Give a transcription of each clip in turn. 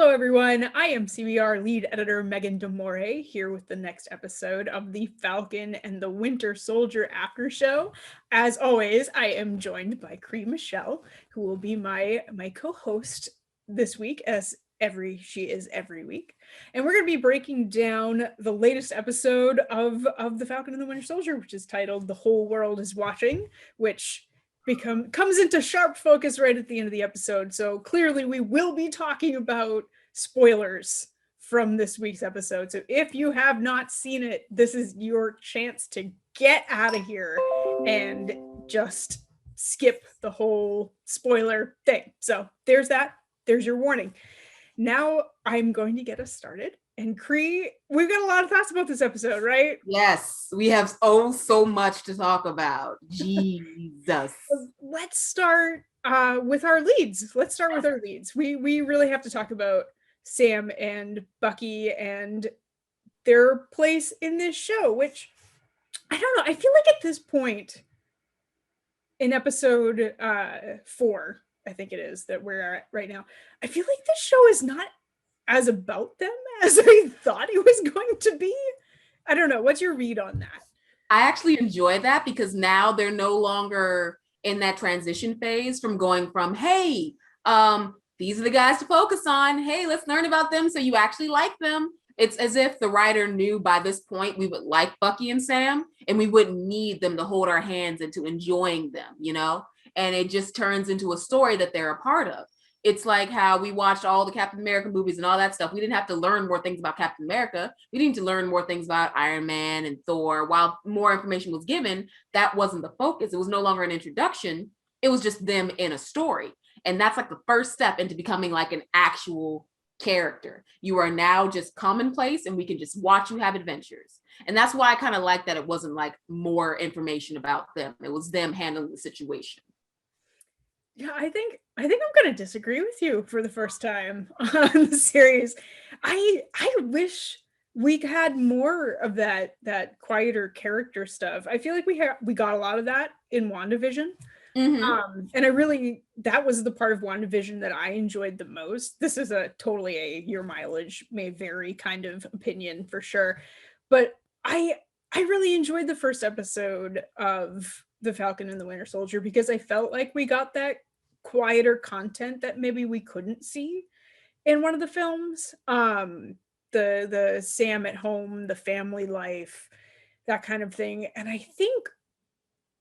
Hello, everyone. I am CBR lead editor Meagan Damore here with the next episode of the Falcon and the Winter Soldier Aftershow. As always, I am joined by Cree Michelle, who will be my co-host this week, as she is every week. And we're going to be breaking down the latest episode of the Falcon and the Winter Soldier, which is titled "The Whole World Is Watching," which comes into sharp focus right at the end of the episode. So clearly we will be talking about spoilers from this week's episode. So if you have not seen it, this is your chance to get out of here and just skip the whole spoiler thing. So there's that. There's your warning. Now I'm going to get us started. And Cree, we've got a lot of thoughts about this episode, right? Yes, we have so much to talk about. Jesus. Let's start with our leads. We really have to talk about Sam and Bucky and their place in this show, which I don't know. I feel like at this point in episode 4, I think it is, that we're at right now, I feel like this show is not as about them as I thought it was going to be. I don't know. What's your read on that? I actually enjoy that because now they're no longer in that transition phase from going from, hey, these are the guys to focus on. Hey, let's learn about them so you actually like them. It's as if the writer knew by this point we would like Bucky and Sam and we wouldn't need them to hold our hands into enjoying them, you know? And it just turns into a story that they're a part of. It's like how we watched all the Captain America movies and all that stuff. We didn't have to learn more things about Captain America. We didn't need to learn more things about Iron Man and Thor. While more information was given, that wasn't the focus. It was no longer an introduction. It was just them in a story. And that's like the first step into becoming like an actual character. You are now just commonplace and we can just watch you have adventures. And that's why I kind of like that it wasn't like more information about them. It was them handling the situation. Yeah, I think I'm going to disagree with you for the first time on the series. I wish we had more of that quieter character stuff. I feel like we got a lot of that in WandaVision. Mm-hmm. And that was the part of WandaVision that I enjoyed the most. This is totally a your mileage may vary kind of opinion for sure. But I really enjoyed the first episode of the Falcon and the Winter Soldier because I felt like we got that quieter content that maybe we couldn't see in one of the films. The Sam at home, the family life, that kind of thing. And I think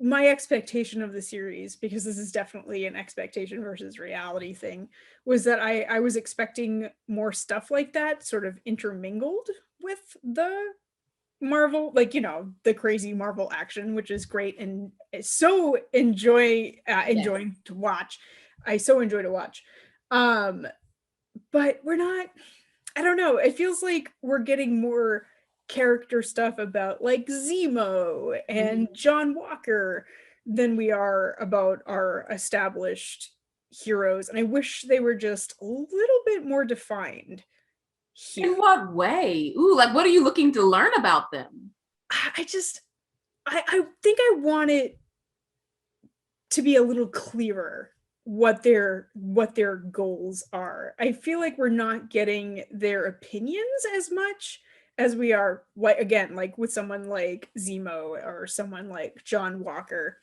my expectation of the series, because this is definitely an expectation versus reality thing, was that I was expecting more stuff like that sort of intermingled with the Marvel, like, you know, the crazy Marvel action, which is great and so enjoying to watch. I so enjoy to watch. But we're not, I don't know. It feels like we're getting more character stuff about like Zemo and John Walker than we are about our established heroes. And I wish they were just a little bit more defined. Here. In what way? Ooh, like what are you looking to learn about them? I think I want it to be a little clearer what their goals are. I feel like we're not getting their opinions as much as we are, again, like with someone like Zemo or someone like John Walker.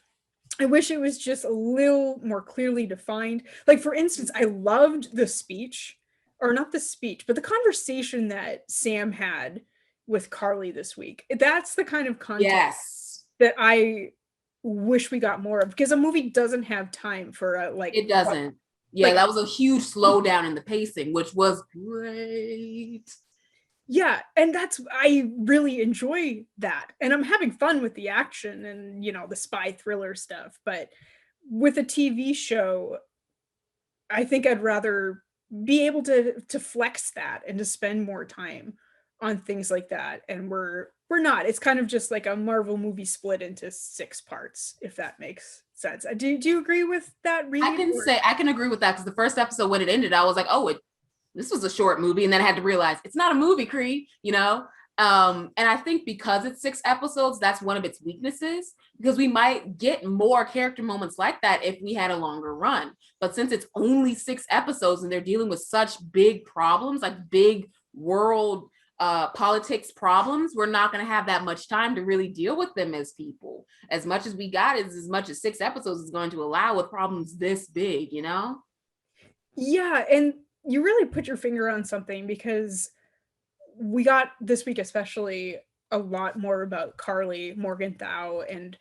I wish it was just a little more clearly defined. Like, for instance, I loved the speech, or not the speech, but the conversation that Sam had with Carly this week. That's the kind of content that I wish we got more of, because a movie doesn't have time for it doesn't. Yeah, like, that was a huge slowdown in the pacing, which was great. Yeah, and I really enjoy that. And I'm having fun with the action and, you know, the spy thriller stuff. But with a TV show, I think I'd rather be able to flex that and to spend more time on things like that. And we're not. It's kind of just like a Marvel movie split into 6 parts, if that makes sense. Do you agree with that read? I can agree with that, because the first episode, when it ended, I was like, oh, this was a short movie. And then I had to realize it's not a movie, Cree, you know? And I think because it's 6 episodes, that's one of its weaknesses, because we might get more character moments like that if we had a longer run. But since it's only 6 episodes and they're dealing with such big problems, like big world politics problems, we're not going to have that much time to really deal with them as people. As much as we got is as much as 6 episodes is going to allow with problems this big, you know? Yeah, and you really put your finger on something, because we got this week especially a lot more about Carly Morgenthau and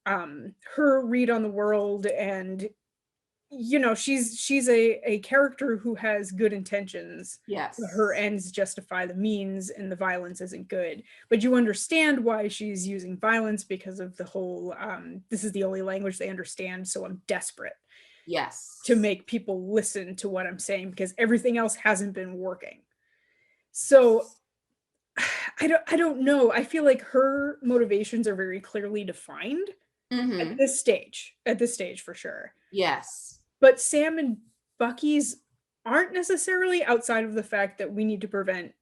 her read on the world. And you know, she's a character who has good intentions. Yes. Her ends justify the means, and the violence isn't good, but you understand why she's using violence, because of the whole this is the only language they understand, so I'm desperate Yes. to make people listen to what I'm saying, because everything else hasn't been working. So I don't know. I feel like her motivations are very clearly defined at this stage. At this stage, for sure. Yes. But Sam and Bucky's aren't necessarily, outside of the fact that we need to prevent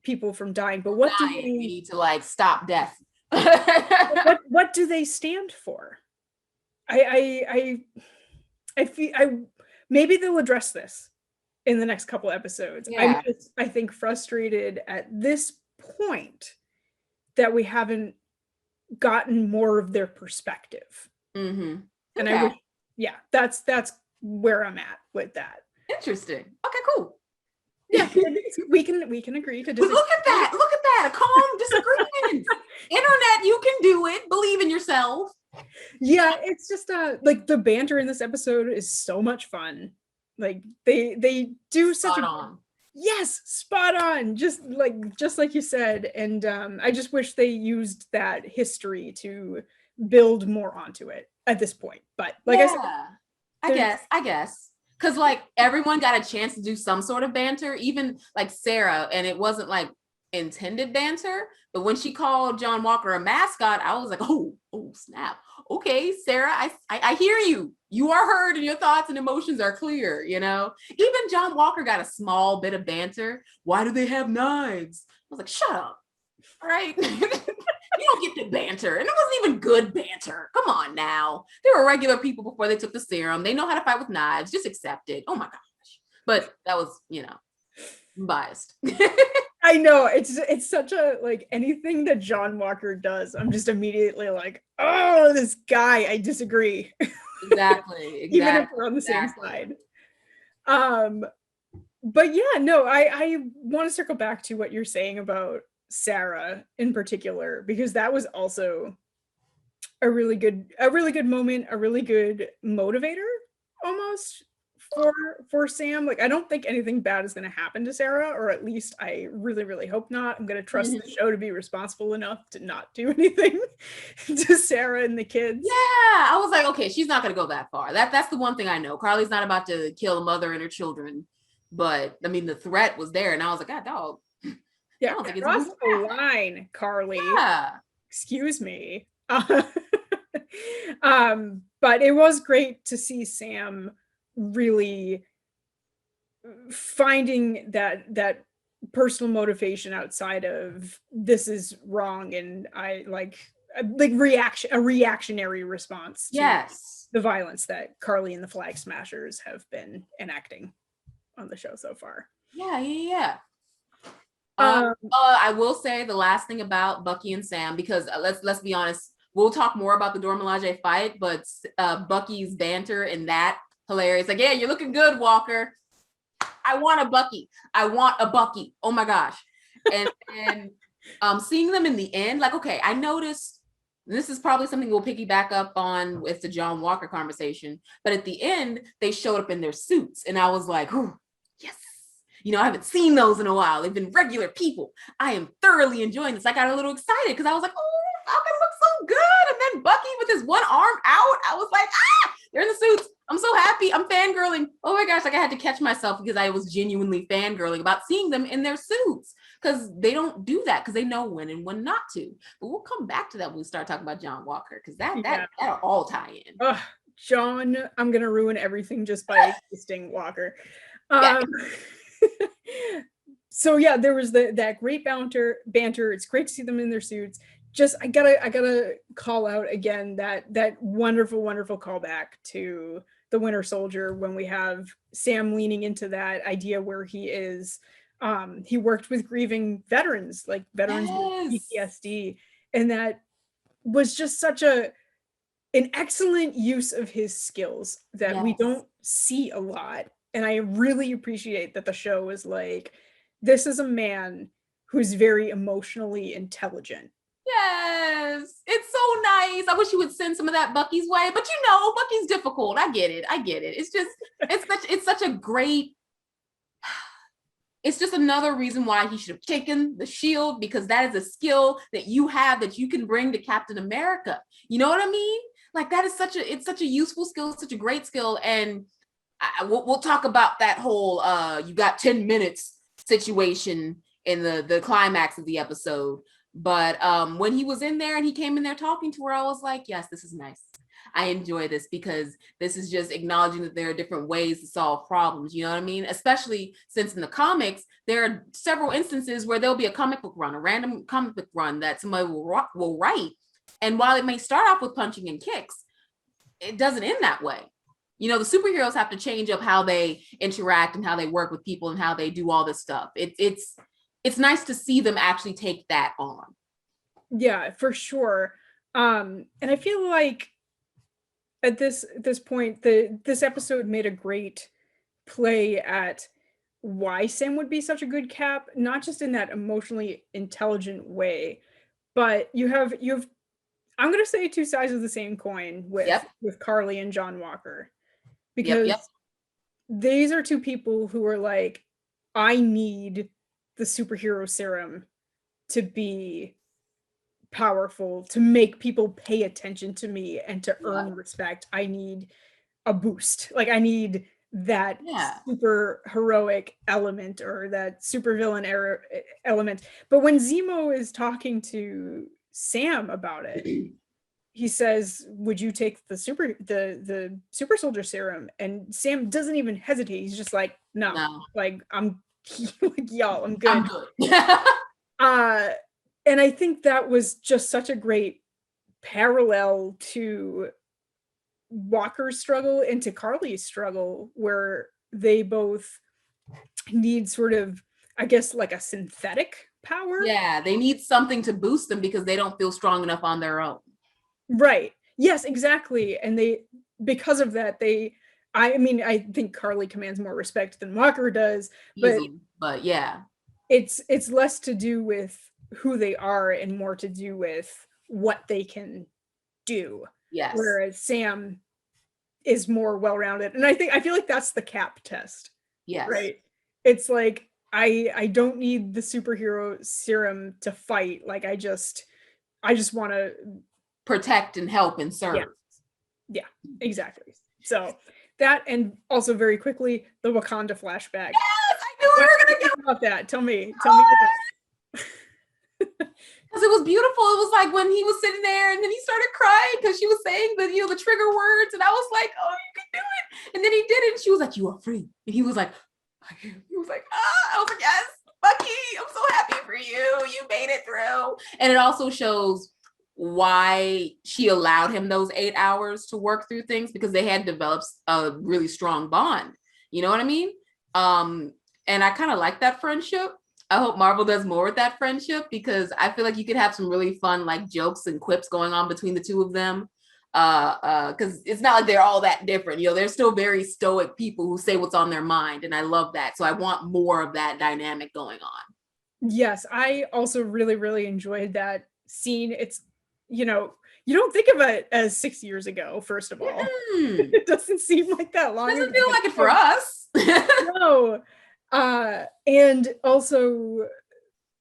people from dying. But what do they need to, like, stop death? what do they stand for? I feel maybe they'll address this in the next couple episodes. Yeah. I think frustrated at this point that we haven't gotten more of their perspective. And I wish, yeah, that's where I'm at with that. Interesting. Okay, cool. Yeah, we can agree to disagree. Look at that, a calm disagreement. Internet, you can do it. Believe in yourself. Yeah, it's just like the banter in this episode is so much fun. Like they do such yes, spot on, just like you said. And I just wish they used that history to build more onto it at this point. But like I guess because like everyone got a chance to do some sort of banter, even like Sarah, and it wasn't like intended banter, but when she called John Walker a mascot, I was like, oh snap. Okay, Sarah, I hear you. You are heard and your thoughts and emotions are clear, you know? Even John Walker got a small bit of banter. Why do they have knives? I was like, shut up. All right. You don't get to banter. And it wasn't even good banter. Come on now. They were regular people before they took the serum. They know how to fight with knives. Just accept it. Oh my gosh. But that was, you know, biased. I know, it's such a, like, anything that John Walker does, I'm just immediately like, oh, this guy, I disagree. Exactly. Even if we're on the same side. But yeah, no, I want to circle back to what you're saying about Sarah in particular, because that was also a really good moment, a really good motivator almost for Sam. Like, I don't think anything bad is going to happen to Sarah, or at least I really hope not. I'm going to trust the show to be responsible enough to not do anything to Sarah and the kids. Yeah, I was like, okay, she's not going to go that far. That's the one thing I know. Carly's not about to kill a mother and her children, but I mean, the threat was there, and I was like, God, dog. Yeah, cross the line, Carly. Yeah. Excuse me. But it was great to see Sam really finding that personal motivation outside of this is wrong, and I like a reactionary response to the violence that Carly and the Flagsmashers have been enacting on the show so far. Yeah. I will say the last thing about Bucky and Sam, because let's be honest, we'll talk more about the Dora Milaje fight, but Bucky's banter and that hilarious. Like, yeah, you're looking good, Walker. I want a Bucky. Oh my gosh. And seeing them in the end, like, okay, I noticed, this is probably something we'll piggyback up on with the John Walker conversation, but at the end, they showed up in their suits, and I was like, oh, yes. You know, I haven't seen those in a while. They've been regular people. I am thoroughly enjoying this. I got a little excited because I was like, oh, Falcon looks so good. And then Bucky with his one arm out, I was like, they're in the suits. I'm so happy. I'm fangirling. Oh my gosh, like I had to catch myself because I was genuinely fangirling about seeing them in their suits, because they don't do that because they know when and when not to. But we'll come back to that when we start talking about John Walker, because that'll all tie in. Ugh, John, I'm going to ruin everything just by existing Walker. So yeah, there was that great banter. It's great to see them in their suits. Just I gotta call out again that wonderful callback to the Winter Soldier when we have Sam leaning into that idea where he worked with grieving veterans, like veterans with Yes. PTSD, and that was just such an excellent use of his skills that we Yes. don't see a lot. And I really appreciate that the show is like, this is a man who's very emotionally intelligent. Yes. It's so nice. I wish you would send some of that Bucky's way, but you know, Bucky's difficult. I get it. It's just, it's such a great, it's just another reason why he should have taken the shield, because that is a skill that you have that you can bring to Captain America. You know what I mean? Like that is it's such a useful skill, such a great skill. And we'll talk about that whole you got 10 minutes situation in the climax of the episode. But when he was in there and he came in there talking to her, I was like, yes, this is nice. I enjoy this because this is just acknowledging that there are different ways to solve problems. You know what I mean? Especially since in the comics, there are several instances where there'll be a comic book run, a random comic book run that somebody will write. And while it may start off with punching and kicks, it doesn't end that way. You know, the superheroes have to change up how they interact and how they work with people and how they do all this stuff. It's nice to see them actually take that on. Yeah, for sure. And I feel like at this point, this episode made a great play at why Sam would be such a good Cap, not just in that emotionally intelligent way, but you have I'm gonna say two sides of the same coin with Carly and John Walker. Because these are two people who are like, I need the superhero serum to be powerful, to make people pay attention to me and to earn respect. I need a boost. Like I need that super heroic element or that super villain element. But when Zemo is talking to Sam about it, he says, would you take the super soldier serum? And Sam doesn't even hesitate. He's just like, no. Like I'm like, y'all, I'm good. And I think that was just such a great parallel to Walker's struggle and to Carly's struggle, where they both need sort of, I guess, like a synthetic power. Yeah, they need something to boost them because they don't feel strong enough on their own. Right. Yes, exactly. And because of that, I think Carly commands more respect than Walker does, but yeah, it's less to do with who they are and more to do with what they can do. Yes. Whereas Sam is more well-rounded. And I feel like that's the Cap test. Yes. Right. It's like, I don't need the superhero serum to fight. Like I just want to protect and help and serve. Yeah, exactly. So that, and also very quickly, the Wakanda flashback. Yes, I knew we were gonna get about that. Tell me about that. Because it was beautiful. It was like when he was sitting there and then he started crying because she was saying the trigger words, and I was like, oh, you can do it. And then he did it, and she was like, you are free. And he was like, I was like, yes, Bucky, I'm so happy for you. You made it through. And it also shows why she allowed him those 8 hours to work through things, because they had developed a really strong bond. You know what I mean? And I kind of like that friendship. I hope Marvel does more with that friendship, because I feel like you could have some really fun like jokes and quips going on between the two of them. Because it's not like they're all that different. You know, they're still very stoic people who say what's on their mind, and I love that. So I want more of that dynamic going on. Yes, I also really, really enjoyed that scene. It's, you know, you don't think of it as 6 years ago, first of all. It doesn't seem like that long. It doesn't feel like it for us. No. And also,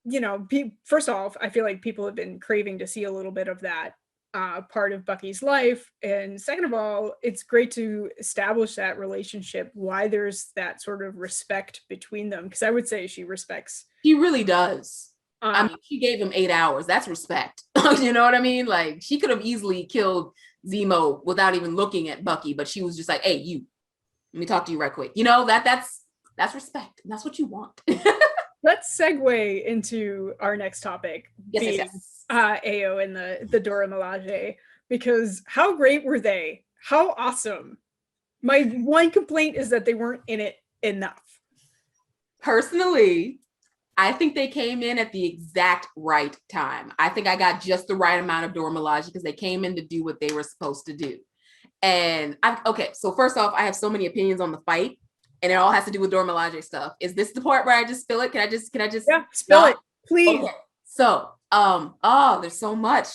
you know, first off, I feel like people have been craving to see a little bit of that part of Bucky's life. And second of all, it's great to establish that relationship, why there's that sort of respect between them. Because I would say she respects. He really does. I mean, she gave him 8 hours. That's respect. You know what I mean? Like, she could have easily killed Zemo without even looking at Bucky, but she was just like, hey, you, let me talk to you right quick. You know, that's respect. And that's what you want. Let's segue into our next topic, being Ao and the Dora Milaje, because how great were they? How awesome. My one complaint is that they weren't in it enough. Personally, I think they came in at the exact right time. I think I got just the right amount of Dora Milaje because they came in to do what they were supposed to do. And so first off, I have so many opinions on the fight, and it all has to do with Dora Milaje stuff. Is this the part where I just spill it? Can I just spill it, please? Okay. So, there's so much.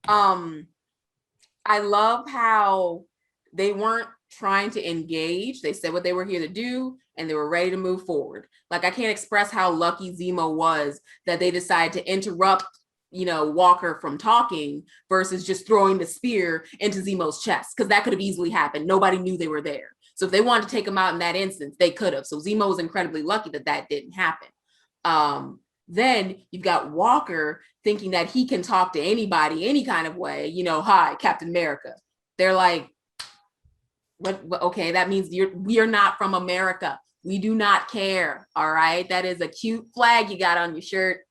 I love how they weren't trying to engage. They said what they were here to do, and they were ready to move forward. Like, I can't express how lucky Zemo was that they decided to interrupt, Walker from talking versus just throwing the spear into Zemo's chest, because that could have easily happened. Nobody knew they were there. So if they wanted to take him out in that instance, they could have. So Zemo was incredibly lucky that didn't happen. Then you've got Walker thinking that he can talk to anybody, any kind of way, hi, Captain America. They're like, what? Okay, that means we are not from America. We do not care. All right. That is a cute flag you got on your shirt.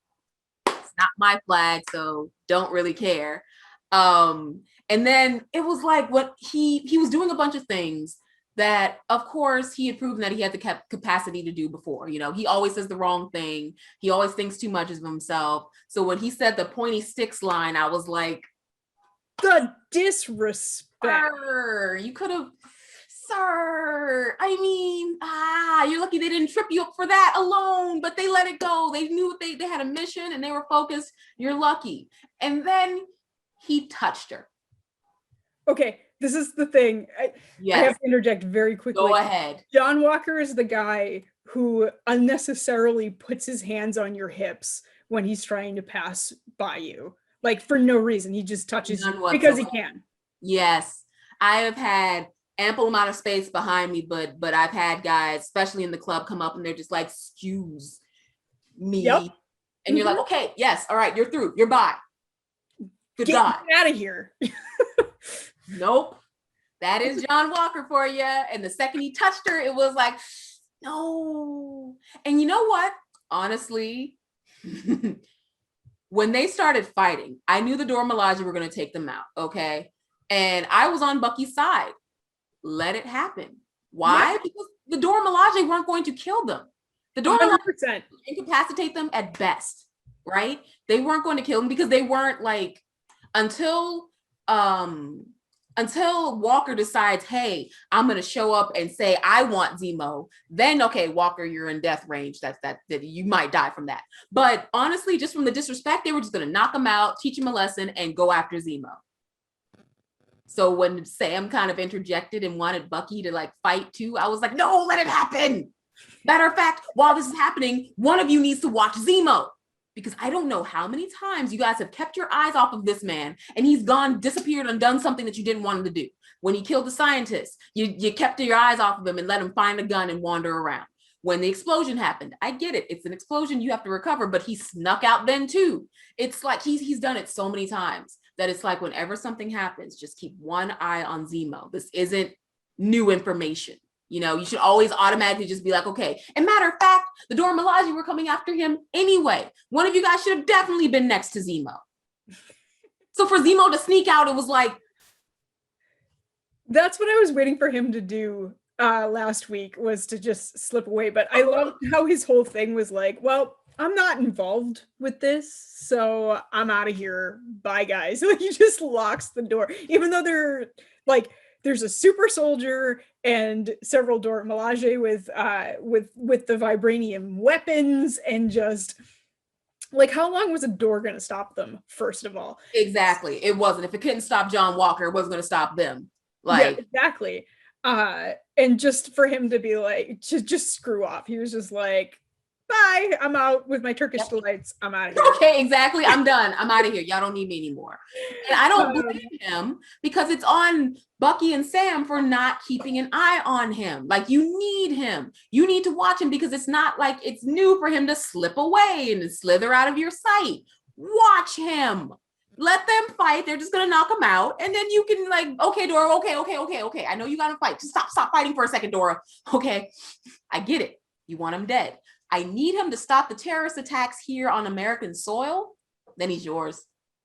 It's not my flag, so don't really care. And then it was like what he was doing a bunch of things that, of course, he had proven that he had the capacity to do before. He always says the wrong thing. He always thinks too much of himself. So when he said the pointy sticks line, I was like, the disrespect. Sir, you could have, sir. I mean, you're lucky they didn't trip you up for that alone, but they let it go. They knew they had a mission and they were focused. You're lucky. And then he touched her. Okay, this is the thing. I have to interject very quickly. Go ahead. John Walker is the guy who unnecessarily puts his hands on your hips when he's trying to pass by you. Like, for no reason. He just touches you because he can. Yes. I have had ample amount of space behind me, but I've had guys, especially in the club, come up and they're just like, excuse me. Yep. And you're like, okay, yes, all right, you're through. You're by. Goodbye. Get out of here. Nope. That is John Walker for you. And the second he touched her, it was like, no. And you know what? Honestly, when they started fighting, I knew the Dora Milaje were going to take them out, okay? And I was on Bucky's side. Let it happen. Why? Yeah. Because the Dora Milaje weren't going to kill them. The Dora Milaje incapacitate them at best, right? They weren't going to kill them because they weren't like, until Walker decides, hey, I'm going to show up and say, I want Zemo, then, okay, Walker, you're in death range. That you might die from that. But honestly, just from the disrespect, they were just going to knock him out, teach him a lesson, and go after Zemo. So when Sam kind of interjected and wanted Bucky to like fight too, I was like, no, let it happen. Matter of fact, while this is happening, one of you needs to watch Zemo. Because I don't know how many times you guys have kept your eyes off of this man and he's gone, disappeared, and done something that you didn't want him to do. When he killed the scientist, you kept your eyes off of him and let him find a gun and wander around. When the explosion happened, I get it. It's an explosion you have to recover, but he snuck out then too. It's like he's done it so many times that it's like whenever something happens, just keep one eye on Zemo. This isn't new information. You should always automatically just be like, okay. And matter of fact, the Dora Milaje were coming after him anyway. One of you guys should have definitely been next to Zemo. So for Zemo to sneak out, it was like. That's what I was waiting for him to do last week, was to just slip away. But I love how his whole thing was like, well, I'm not involved with this, so I'm out of here. Bye, guys. Like, he just locks the door, even though they're like, there's a super soldier and several Dora Milaje with the vibranium weapons, and just like, how long was a door going to stop them? First of all, exactly, it wasn't. If it couldn't stop John Walker, it wasn't going to stop them. Like, yeah, exactly. And just for him to be like, just screw off. He was just like, bye, I'm out with my Turkish delights. I'm out of here. Okay, exactly. I'm done. I'm out of here. Y'all don't need me anymore. And I don't blame him, because it's on Bucky and Sam for not keeping an eye on him. Like, you need him. You need to watch him, because it's not like it's new for him to slip away and slither out of your sight. Watch him. Let them fight. They're just going to knock him out. And then you can like, okay, Dora, okay. I know you got to fight. Just stop fighting for a second, Dora. Okay, I get it. You want him dead. I need him to stop the terrorist attacks here on American soil, then he's yours.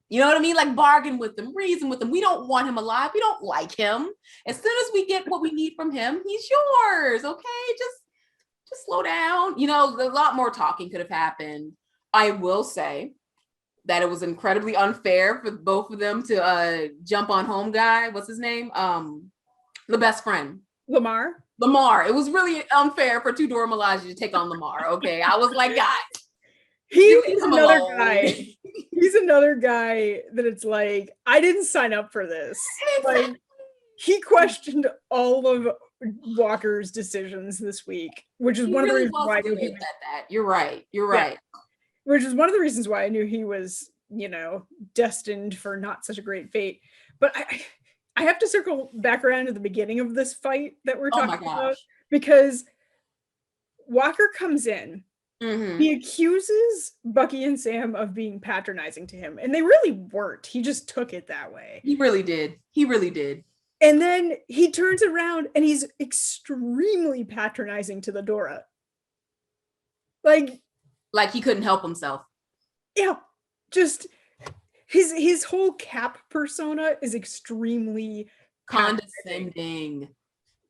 You know what I mean? Like bargain with them, reason with them. We don't want him alive. We don't like him. As soon as we get what we need from him, he's yours. Okay, just slow down. You know, a lot more talking could have happened. I will say that it was incredibly unfair for both of them to jump on home guy. What's his name? The best friend. Lamar. It was really unfair for two Dora Milaje to take on Lamar. Okay, I was like, guys, He's another guy. He's another guy that it's like, I didn't sign up for this. Exactly. Like, he questioned all of Walker's decisions this week, which is one of the reasons why I knew he was that. You're right. You're right. Which is one of the reasons why I knew he was, you know, destined for not such a great fate. But I have to circle back around to the beginning of this fight that we're talking about, because Walker comes in. Mm-hmm. He accuses Bucky and Sam of being patronizing to him, and they really weren't. He just took it that way. He really did. And then he turns around and he's extremely patronizing to the Dora. Like he couldn't help himself. Yeah, just his whole Cap persona is extremely condescending.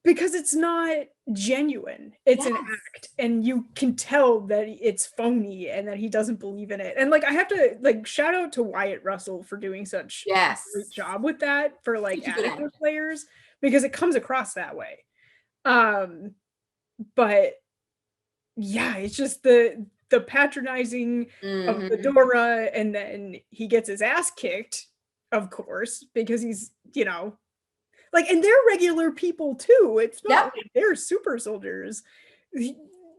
Because it's not genuine. It's an act, and you can tell that it's phony and that he doesn't believe in it. And like, I have to like shout out to Wyatt Russell for doing such a great job with that for like active players, because it comes across that way. But yeah, it's just the patronizing of the Dora, and then he gets his ass kicked, of course, because he's, you know, like, and they're regular people too. It's not like they're super soldiers.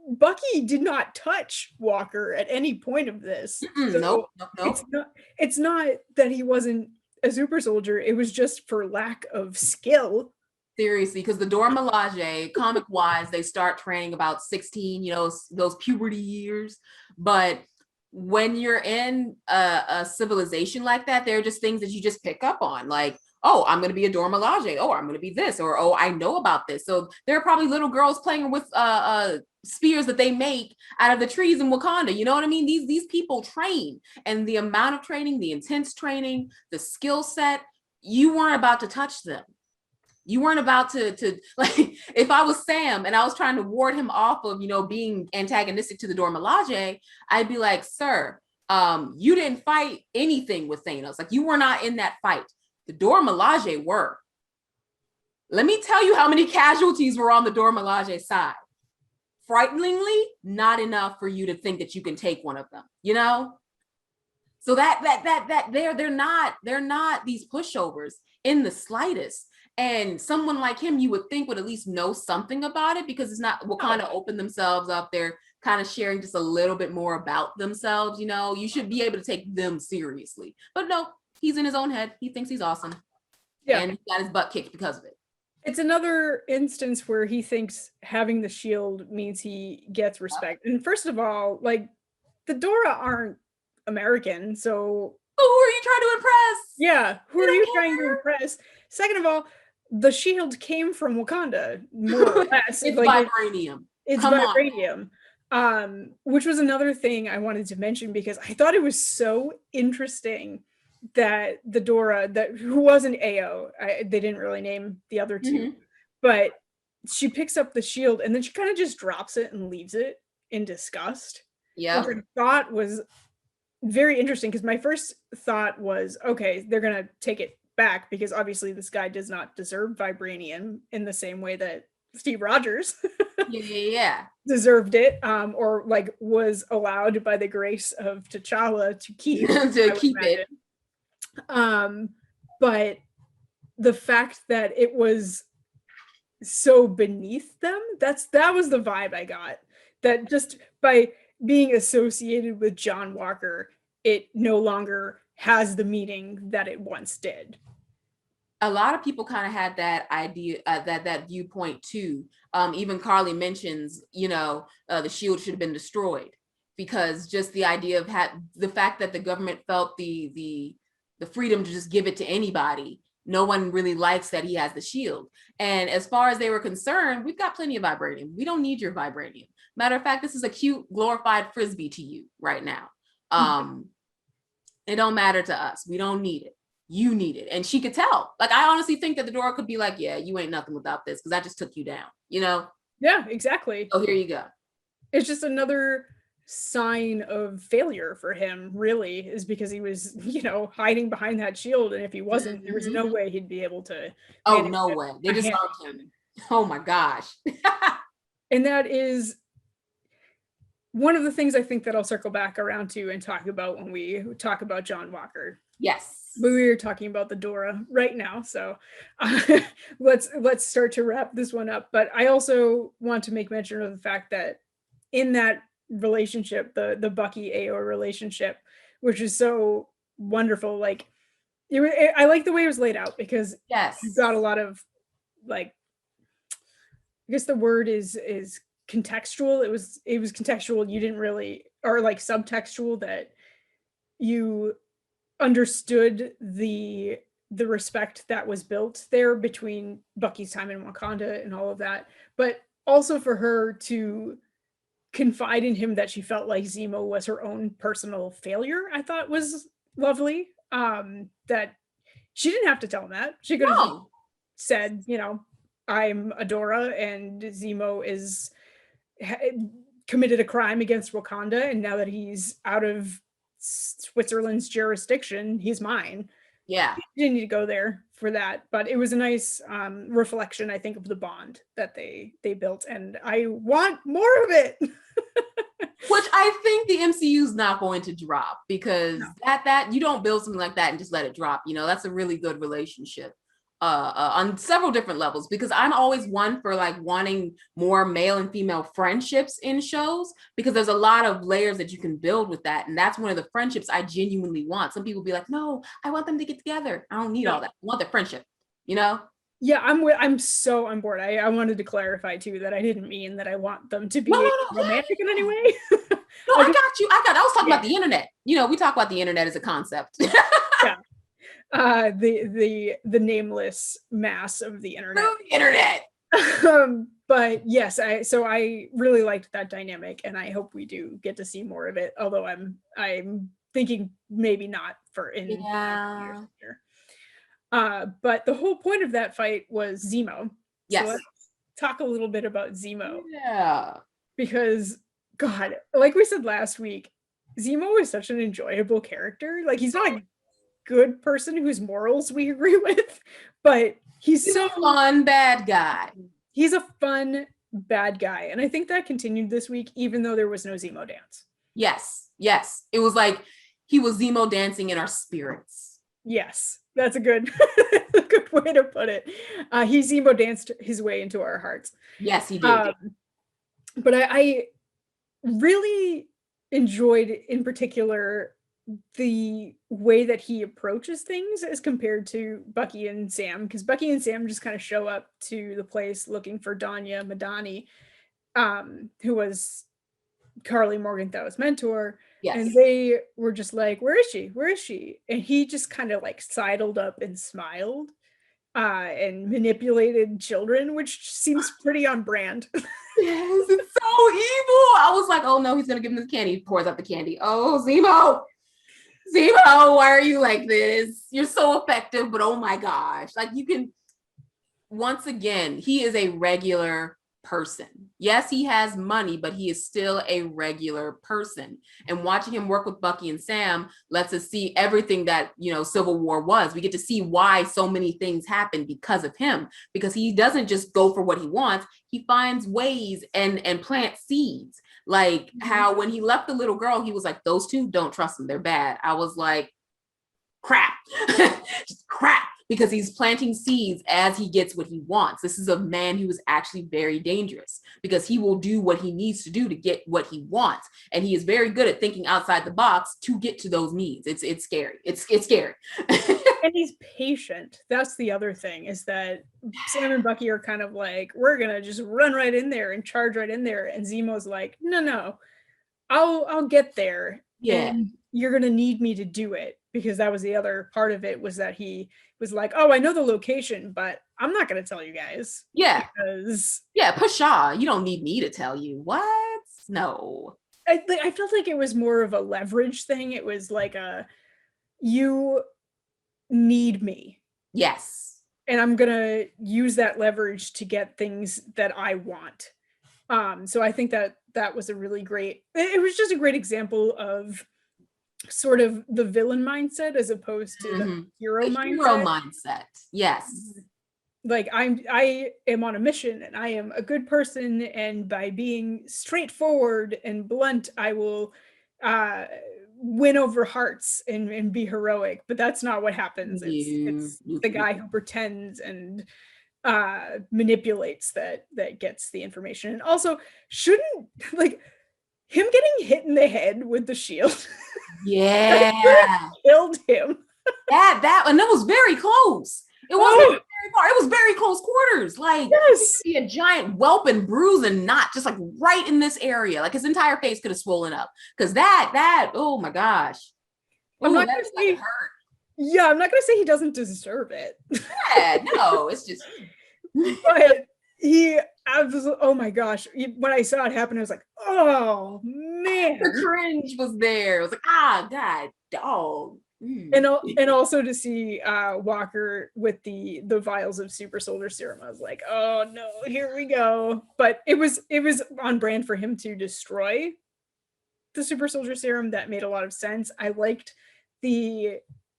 Bucky did not touch Walker at any point of this. So nope. It's not that he wasn't a super soldier. It was just for lack of skill. Seriously, because the Dora Milaje, comic-wise, they start training about 16, you know, those puberty years. But when you're in a civilization like that, there are just things that you just pick up on, like, oh, I'm going to be a Dora Milaje. Oh, I'm going to be this. Or, oh, I know about this. So there are probably little girls playing with spears that they make out of the trees in Wakanda. You know what I mean? These people train. And the amount of training, the intense training, the skill set, you weren't about to touch them. You weren't about to like, if I was Sam and I was trying to ward him off of, you know, being antagonistic to the Dora Milaje, I'd be like, sir, you didn't fight anything with Thanos. Like, you were not in that fight. The Dora Milaje were. Let me tell you how many casualties were on the Dora Milaje side. Frighteningly, not enough for you to think that you can take one of them, you know? So that they're not these pushovers in the slightest. And someone like him, you would think would at least know something about it, because it's not, will kind of open themselves up. They're kind of sharing just a little bit more about themselves, you know? You should be able to take them seriously. But no, he's in his own head. He thinks he's awesome. Yeah. And he got his butt kicked because of it. It's another instance where he thinks having the shield means he gets respect. And first of all, like, the Dora aren't American, so who are you trying to impress? Yeah, who are you trying to impress? Second of all, the shield came from Wakanda, more or less. It's like, vibranium. It's vibranium. Which was another thing I wanted to mention, because I thought it was so interesting that the Dora, who wasn't AO, they didn't really name the other two, but she picks up the shield and then she kind of just drops it and leaves it in disgust. Yeah. Which I thought was very interesting, because my first thought was, okay, they're going to take it back, because obviously this guy does not deserve vibranium in the same way that Steve Rogers deserved it, or like was allowed by the grace of T'Challa to keep it. But the fact that it was so beneath them, that was the vibe I got, that just by being associated with John Walker, it no longer has the meaning that it once did. A lot of people kind of had that idea, that viewpoint too. Even Carly mentions, you know, the shield should have been destroyed, because just the idea of the fact that the government felt the freedom to just give it to anybody. No one really likes that he has the shield. And as far as they were concerned, we've got plenty of vibranium. We don't need your vibranium. Matter of fact, this is a cute glorified frisbee to you right now. It don't matter to us. We don't need it. You need it. And she could tell. Like, I honestly think that the door could be like, yeah, you ain't nothing without this, because I just took you down, you know? Yeah, exactly. Oh, here you go. It's just another sign of failure for him, really, is because he was, you know, hiding behind that shield. And if he wasn't, there was no way he'd be able to. Oh, no way. They just loved him. Oh my gosh. And that is one of the things I think that I'll circle back around to and talk about when we talk about John Walker. Yes. But we are talking about the Dora right now, so let's start to wrap this one up. But I also want to make mention of the fact that in that relationship, the Bucky AO relationship, which is so wonderful, like I like the way it was laid out, because you've got a lot of, like, I guess the word is contextual. It was contextual. You didn't really, or like subtextual, that you understood the respect that was built there between Bucky's time in Wakanda and all of that, but also for her to confide in him that she felt like Zemo was her own personal failure, I thought was lovely. That she didn't have to tell him that. She could have said, you know, I'm Adora and Zemo is committed a crime against Wakanda, and now that he's out of Switzerland's jurisdiction, he's mine. Yeah. You didn't need to go there for that, but it was a nice reflection, I think, of the bond that they built, and I want more of it. Which I think the MCU is not going to drop, because that you don't build something like that and just let it drop. You know, that's a really good relationship on several different levels, because I'm always one for like wanting more male and female friendships in shows, because there's a lot of layers that you can build with that. And that's one of the friendships I genuinely want. Some people be like, no, I want them to get together. I don't need all that. I want their friendship, you know? Yeah, I'm so on board. I wanted to clarify too that I didn't mean that I want them to be romantic in any way. No, I got you. I was talking about the internet. You know, we talk about the internet as a concept. Yeah. The nameless mass of the internet. But yes, I really liked that dynamic, and I hope we do get to see more of it. Although I'm thinking maybe not for in years here. But the whole point of that fight was Zemo. Yes. So let's talk a little bit about Zemo. Yeah. Because, God, like we said last week, Zemo is such an enjoyable character. Like, he's not a good person whose morals we agree with, but he's so a fun bad guy. He's a fun bad guy. And I think that continued this week, even though there was no Zemo dance. Yes. It was like he was Zemo dancing in our spirits. Yes. That's a good way to put it. He Zemo danced his way into our hearts. Yes, he did. But I really enjoyed, in particular, the way that he approaches things as compared to Bucky and Sam, because Bucky and Sam just kind of show up to the place looking for Danya Madani, who was Carly Morgenthau's mentor. Yes. And they were just like, where is she? And he just kind of like sidled up and smiled and manipulated children, which seems pretty on brand. Yes, it's so evil. I was like, oh no, he's gonna give him this candy. He pours out the candy. Oh, Zemo, why are you like this? You're so effective, but oh my gosh. Like, you can, once again, he is a regular person. Yes, he has money, but he is still a regular person. And watching him work with Bucky and Sam lets us see everything that, you know, Civil War was. We get to see why so many things happen because of him, because he doesn't just go for what he wants. He finds ways and plant seeds. Like how when he left the little girl, he was like, those two, don't trust them. They're bad. I was like, crap, just crap. Because he's planting seeds as he gets what he wants. This is a man who is actually very dangerous, because he will do what he needs to do to get what he wants. And he is very good at thinking outside the box to get to those needs. It's scary. It's scary. And he's patient. That's the other thing, is that Sam and Bucky are kind of like, we're going to just run right in there and charge right in there. And Zemo's like, no, I'll get there. Yeah. And you're going to need me to do it. Because that was the other part of it, was that he was like, oh, I know the location, but I'm not going to tell you guys. Yeah. Because Pshaw, you don't need me to tell you. What? No. I felt like it was more of a leverage thing. It was like you need me. Yes. And I'm gonna use that leverage to get things that I want. So I think that was a really great, it was just a great example of sort of the villain mindset as opposed to the hero the hero mindset. mindset. Yes. Like I am on a mission and I am a good person, and by being straightforward and blunt, I will win over hearts and be heroic. But that's not what happens. It's the guy who pretends and manipulates that gets the information. And also, shouldn't, like, him getting hit in the head with the shield, yeah, killed him. and that was very close. It wasn't very far. It was very close quarters. Like, yes, be a giant whelp and bruise and knot, just like right in this area. Like his entire face could have swollen up. Because that, oh my gosh. I'm not gonna say hurt. Yeah, I'm not gonna say he doesn't deserve it. Yeah, no, it's just. But he absolutely, oh my gosh, when I saw it happen, I was like, oh man, the cringe was there. It was like, god, dog. And also to see Walker with the vials of super soldier serum, I was like, oh no, here we go. But it was on brand for him to destroy the super soldier serum. That made a lot of sense. I liked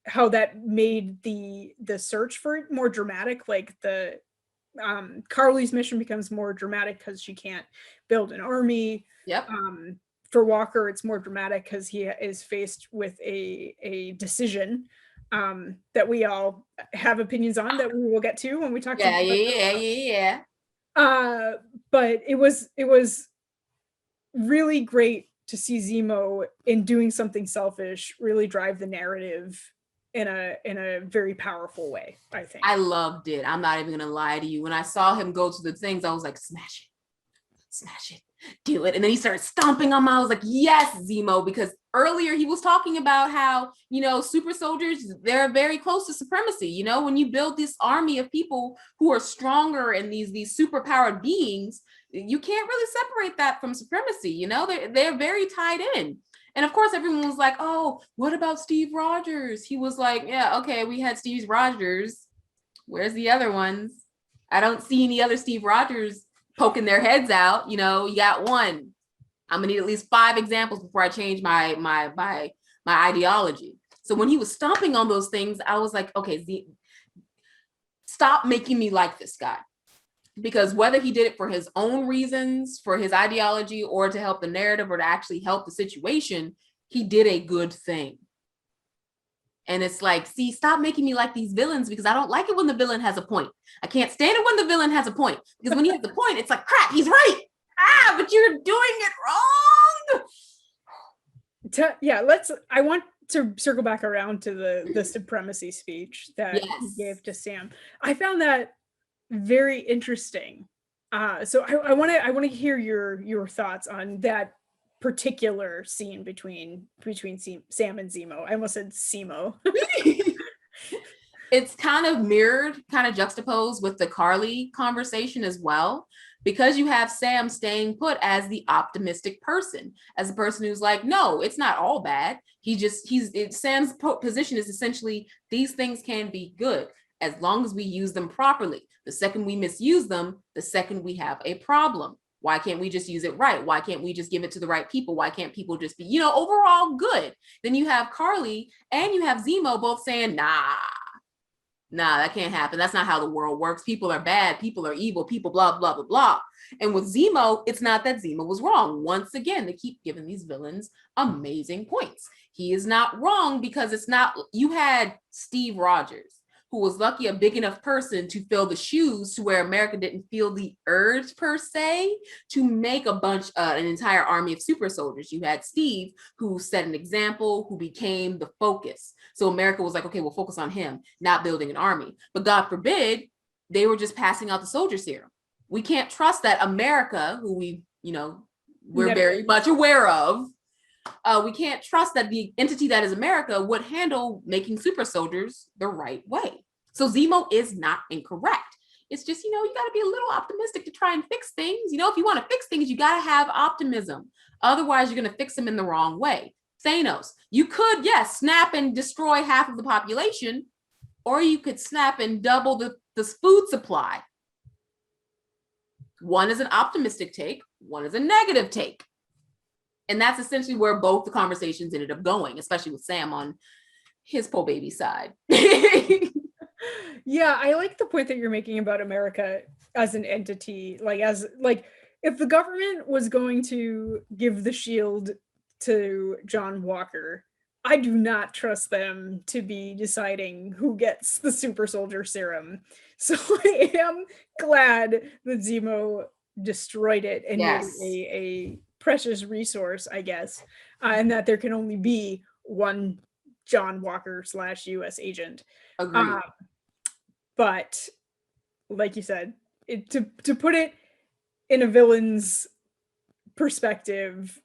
how that made the search for it more dramatic. Like the Carly's mission becomes more dramatic because she can't build an army. Yep. For Walker, it's more dramatic because he is faced with a decision that we all have opinions on, that we will get to when we talk. Yeah. But it was really great to see Zemo, in doing something selfish, really drive the narrative in a very powerful way. I think I loved it. I'm not even gonna lie to you. When I saw him go to the things, I was like, smash it, do it. And then he started stomping on them. I was like, yes, Zemo, because earlier he was talking about how, super soldiers, they're very close to supremacy. When you build this army of people who are stronger and these super powered beings, you can't really separate that from supremacy. They're very tied in. And of course, everyone was like, oh, what about Steve Rogers? He was like, yeah, okay, we had Steve Rogers. Where's the other ones? I don't see any other Steve Rogers poking their heads out. You got one. I'm gonna need at least 5 examples before I change my ideology. So when he was stomping on those things, I was like, okay, stop making me like this guy. Because whether he did it for his own reasons, for his ideology, or to help the narrative, or to actually help the situation, he did a good thing. And it's like, see, stop making me like these villains, because I don't like it when the villain has a point. I can't stand it when the villain has a point, because when he has the point, it's like, crap, he's right. But you're doing it wrong. I want to circle back around to the supremacy speech that he gave to Sam. I found that very interesting. So I want to hear your thoughts on that particular scene between Sam and Zemo. I almost said Semo. It's kind of mirrored, kind of juxtaposed with the Carly conversation as well, because you have Sam staying put as the optimistic person, as a person who's like, no, it's not all bad. Sam's position is essentially, these things can be good as long as we use them properly. The second we misuse them, the second we have a problem. Why can't we just use it right? Why can't we just give it to the right people? Why can't people just be, overall good? Then you have Carly and you have Zemo both saying, nah, that can't happen. That's not how the world works. People are bad. People are evil. People blah, blah, blah, blah. And with Zemo, it's not that Zemo was wrong. Once again, they keep giving these villains amazing points. He is not wrong, because it's not, you had Steve Rogers, who was lucky a big enough person to fill the shoes to where America didn't feel the urge per se to make an entire army of super soldiers. You had Steve, who set an example, who became the focus. So America was like, okay, we'll focus on him, not building an army. But God forbid, they were just passing out the soldier serum. We can't trust that America, who we're very much aware of, we can't trust that the entity that is America would handle making super soldiers the right way. So Zemo is not incorrect. It's just, you got to be a little optimistic to try and fix things. If you want to fix things, you got to have optimism. Otherwise, you're going to fix them in the wrong way. Thanos, you could, yes, snap and destroy half of the population, or you could snap and double the food supply. One is an optimistic take, one is a negative take. And that's essentially where both the conversations ended up going, especially with Sam on his poor baby side. Yeah, I like the point that you're making about America as an entity. If the government was going to give the shield to John Walker, I do not trust them to be deciding who gets the super soldier serum. So I am glad that Zemo destroyed it and made it a precious resource, I guess, and that there can only be one John Walker / US agent. Agreed. But like you said, to put it in a villain's perspective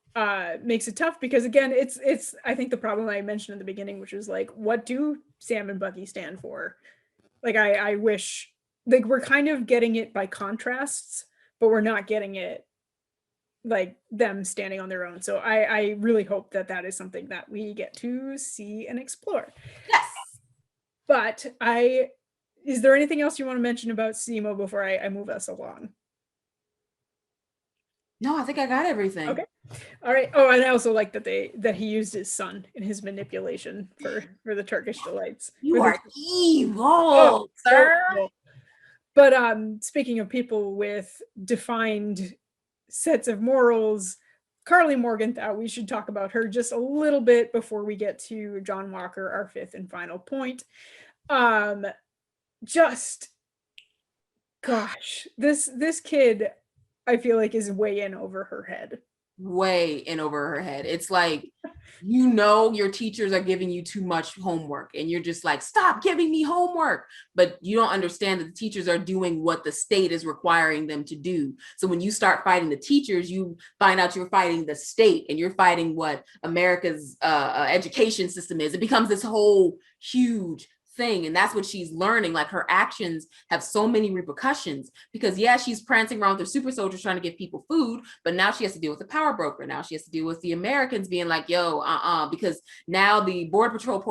makes it tough, because again, it's I think the problem I mentioned in the beginning, which is like, what do Sam and Bucky stand for? Like I wish, like, we're kind of getting it by contrasts, but we're not getting it like them standing on their own. So I really hope that is something that we get to see and explore. Yes. But is there anything else you want to mention about Zemo before I move us along? No, I think I got everything. Okay. All right. Oh, and I also like that he used his son in his manipulation for the Turkish delights. You are evil, sir. But speaking of people with defined sets of morals, Karli Morgenthau, we should talk about her just a little bit before we get to John Walker, our fifth and final point. Just, gosh, this kid, I feel like, is way in over her head. Way in over her head. It's like, your teachers are giving you too much homework, and you're just like, stop giving me homework. But you don't understand that the teachers are doing what the state is requiring them to do. So when you start fighting the teachers, you find out you're fighting the state, and you're fighting what America's education system is. It becomes this whole huge thing, and that's what she's learning. Like, her actions have so many repercussions, because she's prancing around with her super soldiers trying to give people food, but now she has to deal with the power broker. Now she has to deal with the Americans being like, because now the border patrol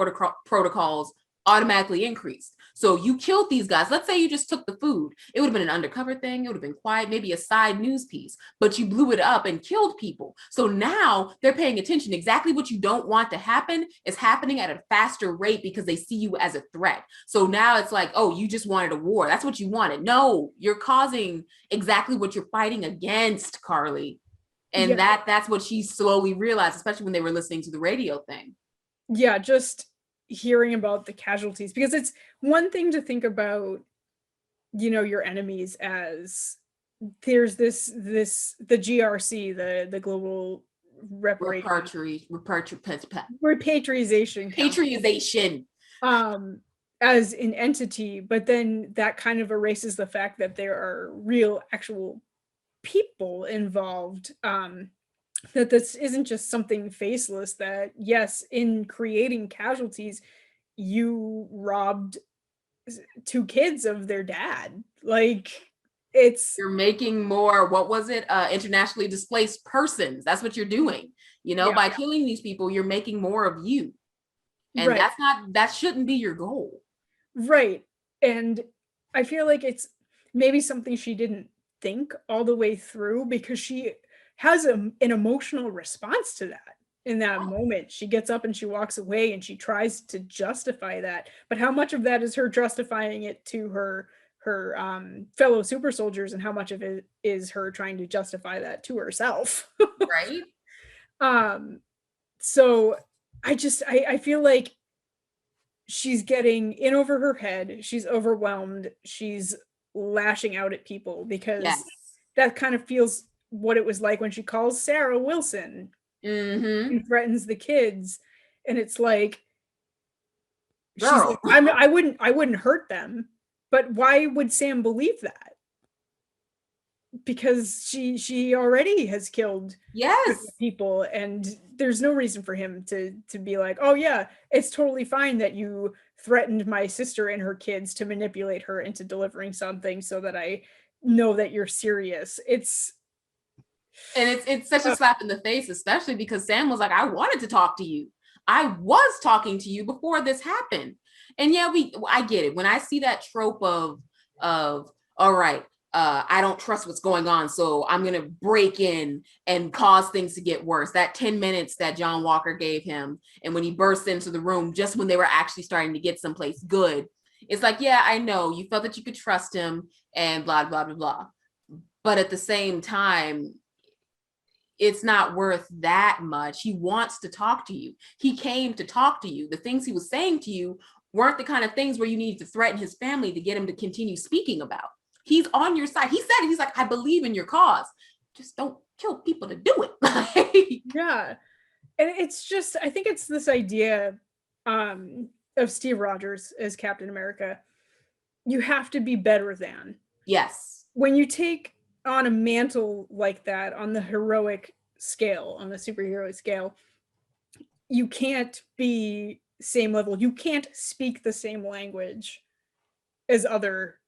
protocols automatically increased. So you killed these guys. Let's say you just took the food. It would have been an undercover thing. It would have been quiet, maybe a side news piece, but you blew it up and killed people. So now they're paying attention. Exactly what you don't want to happen is happening at a faster rate, because they see you as a threat. So now it's like, oh, you just wanted a war. That's what you wanted. No, you're causing exactly what you're fighting against, Karli. And that's what she slowly realized, especially when they were listening to the radio thing. Yeah, just hearing about the casualties, because it's one thing to think about, your enemies as there's the GRC, the global repatriation as an entity, but then that kind of erases the fact that there are real actual people involved, that this isn't just something faceless, that yes, in creating casualties, you robbed 2 kids of their dad. Like, you're making more, what was it, internationally displaced persons. That's what you're doing, by killing these people. You're making more of you, and that shouldn't be your goal, right? And I feel like it's maybe something she didn't think all the way through, because she has an emotional response to that. In that moment, she gets up and she walks away, and she tries to justify that. But how much of that is her justifying it to her fellow super soldiers, and how much of it is her trying to justify that to herself? Right. So I feel like she's getting in over her head. She's overwhelmed. She's lashing out at people, because that kind of feels what it was like when she calls Sarah Wilson and threatens the kids. And it's like, she's like, I wouldn't hurt them. But why would Sam believe that? Because she already has killed people, and there's no reason for him to be like, oh yeah, it's totally fine that you threatened my sister and her kids to manipulate her into delivering something so that I know that you're serious. It's such a slap in the face, especially because Sam was like, I wanted to talk to you. I was talking to you before this happened. And yeah, I get it. When I see that trope of all right, I don't trust what's going on, so I'm gonna break in and cause things to get worse. That 10 minutes that John Walker gave him, and when he burst into the room just when they were actually starting to get someplace good, it's like, yeah, I know you felt that you could trust him and blah blah blah blah. But at the same time, it's not worth that much. He wants to talk to you. He came to talk to you. The things he was saying to you weren't the kind of things where you need to threaten his family to get him to continue speaking about. He's on your side. He said it. He's like, I believe in your cause. Just don't kill people to do it. Yeah. And it's just, I think it's this idea of Steve Rogers as Captain America. You have to be better than. Yes. When you take on a mantle like that on the heroic scale, on the superhero scale, you can't be same level. You can't speak the same language as other,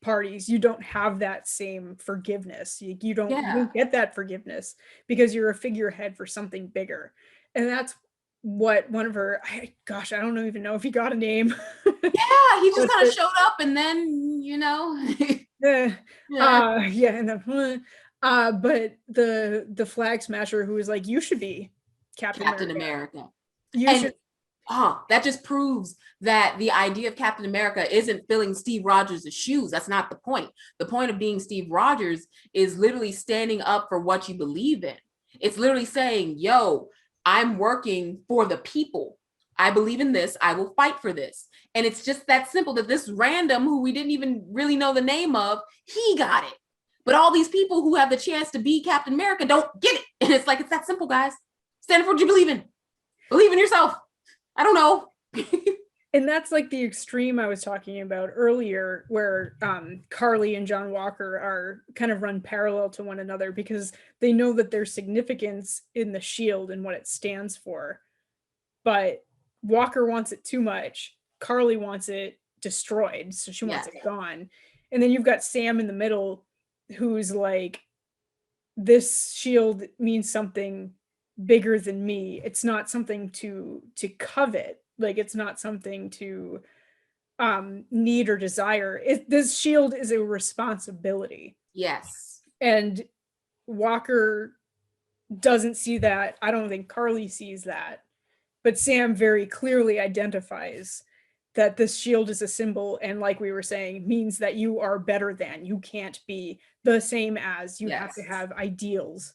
parties. You don't have that same forgiveness. You don't get that forgiveness because you're a figurehead for something bigger. And that's what one of her, I don't even know if he got a name. Yeah, he just kind of showed up and then, yeah. And then, but the Flagsmasher who was like, you should be Captain America. That just proves that the idea of Captain America isn't filling Steve Rogers' shoes. That's not the point. The point of being Steve Rogers is literally standing up for what you believe in. It's literally saying, yo, I'm working for the people. I believe in this. I will fight for this. And it's just that simple that this random who we didn't even really know the name of, he got it. But all these people who have the chance to be Captain America don't get it. And it's like, it's that simple, guys. Stand for what you believe in. Believe in yourself. I don't know. And that's like the extreme I was talking about earlier, where Carly and John Walker are kind of run parallel to one another because they know that there's significance in the shield and what it stands for. But Walker wants it too much. Carly wants it destroyed, so she wants it gone. And then you've got Sam in the middle who's like, this shield means something bigger than me. It's not something to covet. Like, it's not something to need or desire. This shield is a responsibility. Yes. And Walker doesn't see that. I don't think Carly sees that. But Sam very clearly identifies that this shield is a symbol, and like we were saying, means that you are better than. You can't be the same as. You have to have ideals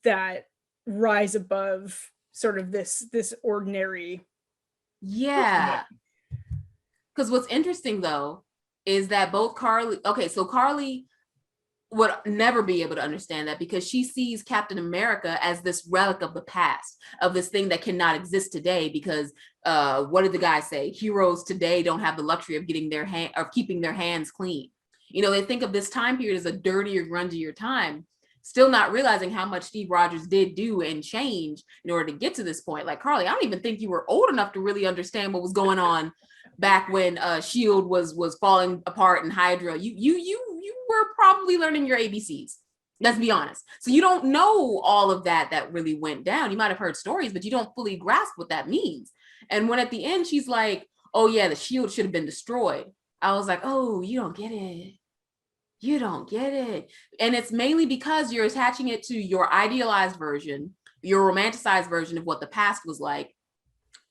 that rise above sort of this ordinary. Yeah. Because what's interesting though is that both Carly would never be able to understand that because she sees Captain America as this relic of the past, of this thing that cannot exist today because what did the guy say? Heroes today don't have the luxury of keeping their hands clean. They think of this time period as a dirtier, grungier time, still not realizing how much Steve Rogers did do and change in order to get to this point. Like, Carly, I don't even think you were old enough to really understand what was going on back when Shield was falling apart and Hydra. You were probably learning your ABCs. Let's be honest. So you don't know all of that really went down. You might have heard stories, but you don't fully grasp what that means. And when at the end she's like, oh yeah, the shield should have been destroyed, I was like, oh, you don't get it. You don't get it. And it's mainly because you're attaching it to your idealized version, your romanticized version of what the past was like.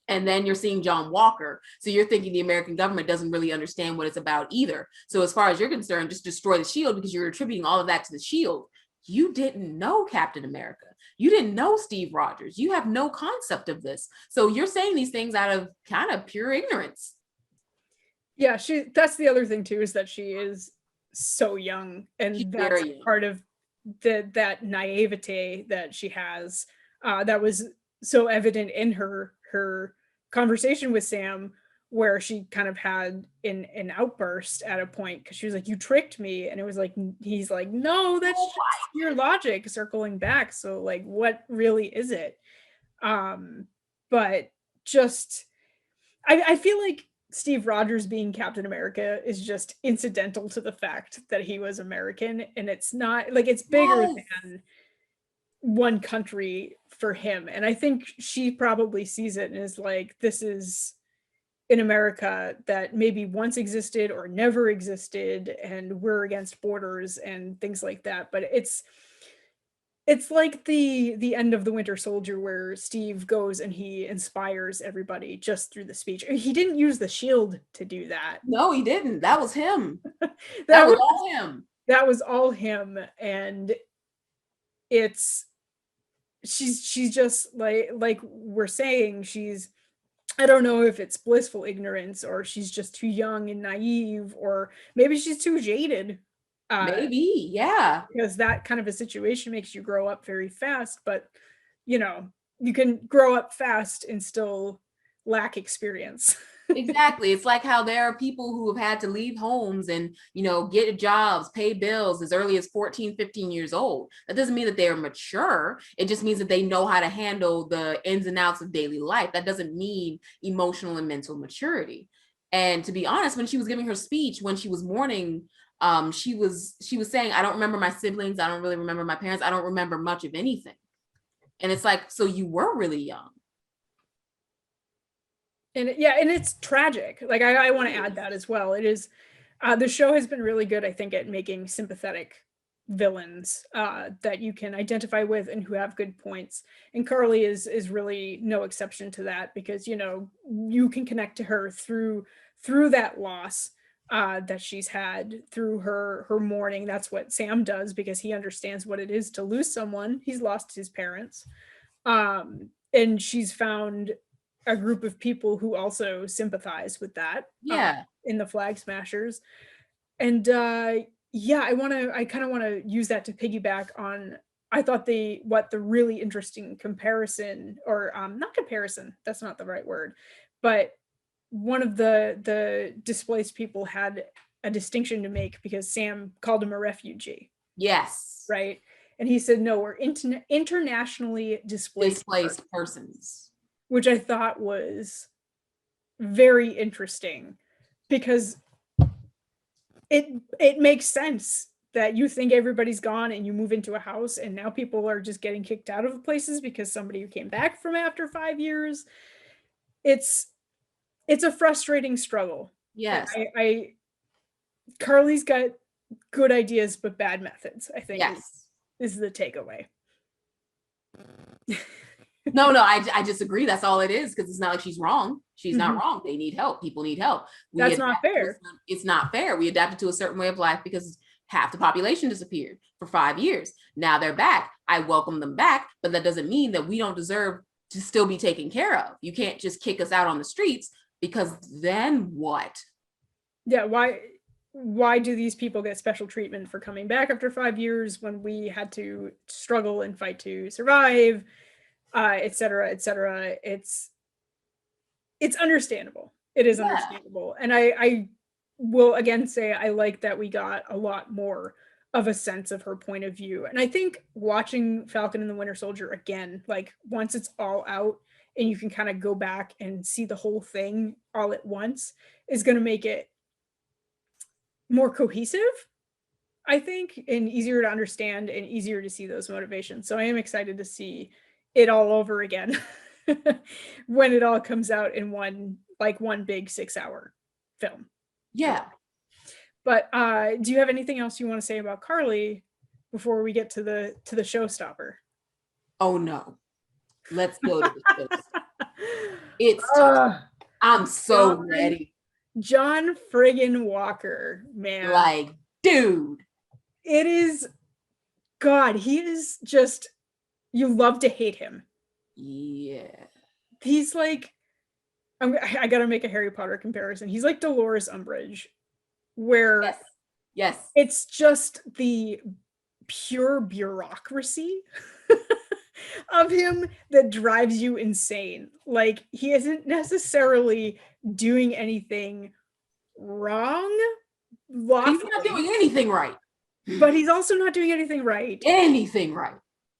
And then you're seeing John Walker. So you're thinking the American government doesn't really understand what it's about either. So as far as you're concerned, just destroy the shield because you're attributing all of that to the shield. You didn't know Captain America. You didn't know Steve Rogers. You have no concept of this. So you're saying these things out of kind of pure ignorance. Yeah, that's the other thing too, is that she is so young, and that's part of that naivete that she has that was so evident in her conversation with Sam, where she kind of had an outburst at a point because she was like, you tricked me. And it was like, he's like, no, that's just your logic circling back. So like, what really is it? But just I feel like Steve Rogers being Captain America is just incidental to the fact that he was American, and it's not like it's bigger Yes. than one country for him. And I think she probably sees it and is like, this is in America that maybe once existed or never existed, and we're against borders and things like that. But it's like the end of the Winter Soldier, where Steve goes and he inspires everybody just through the speech. He didn't use the shield to do that. No, he didn't. That was him. that That was was all him. that was all him. And it's she's just like we're saying, she's, I don't know if it's blissful ignorance or she's just too young and naive, or maybe she's too jaded. Maybe, yeah. Because that kind of a situation makes you grow up very fast. But, you can grow up fast and still lack experience. Exactly. It's like how there are people who have had to leave homes and, get jobs, pay bills as early as 14, 15 years old. That doesn't mean that they're mature. It just means that they know how to handle the ins and outs of daily life. That doesn't mean emotional and mental maturity. And to be honest, when she was giving her speech, when she was mourning, she was saying, I don't remember my siblings. I don't really remember my parents. I don't remember much of anything. And it's like, so you were really young. And yeah, and it's tragic. Like I want to add that as well. It is, the show has been really good, I think, at making sympathetic villains that you can identify with and who have good points. And Carly is really no exception to that, because you can connect to her through that loss that she's had, through her mourning. That's what Sam does, because he understands what it is to lose someone. He's lost his parents, and she's found a group of people who also sympathize with that. Yeah. In the Flagsmashers. And yeah, I kind of want to use that to piggyback on, I thought the really interesting comparison, or not comparison, that's not the right word, but one of the displaced people had a distinction to make, because Sam called him a refugee. Yes. Right. And he said, no, we're internationally displaced persons, which I thought was very interesting, because it makes sense that you think everybody's gone and you move into a house and now people are just getting kicked out of places because somebody who came back from after 5 years. It's a frustrating struggle. Yes. Carly's got good ideas but bad methods, I think. Yes. Is the takeaway. No, I disagree. That's all it is, because it's not like she's wrong. She's not wrong. They need help. People need help. That's not fair. It's not fair. We adapted to a certain way of life because half the population disappeared for 5 years. Now they're back. I welcome them back, but that doesn't mean that we don't deserve to still be taken care of. You can't just kick us out on the streets, because then what? Yeah, why do these people get special treatment for coming back after 5 years when we had to struggle and fight to survive? Et cetera, et cetera. It's understandable. It is understandable. And I will again say, I like that we got a lot more of a sense of her point of view. And I think watching Falcon and the Winter Soldier again, like once it's all out and you can kind of go back and see the whole thing all at once, is going to make it more cohesive, I think, and easier to understand and easier to see those motivations. So I am excited to see it all over again when it all comes out in one big 6-hour film. Yeah. But do you have anything else you want to say about Carly before we get to the showstopper? Oh no. Let's go to the showstopper. It's I'm so ready. John friggin' Walker, man. Like, dude. It is, God, he is just, you love to hate him. Yeah. He's like, I gotta make a Harry Potter comparison. He's like Dolores Umbridge, where yes, it's just the pure bureaucracy of him that drives you insane. Like, he isn't necessarily doing anything wrong. He's not doing anything right. But he's also not doing anything right.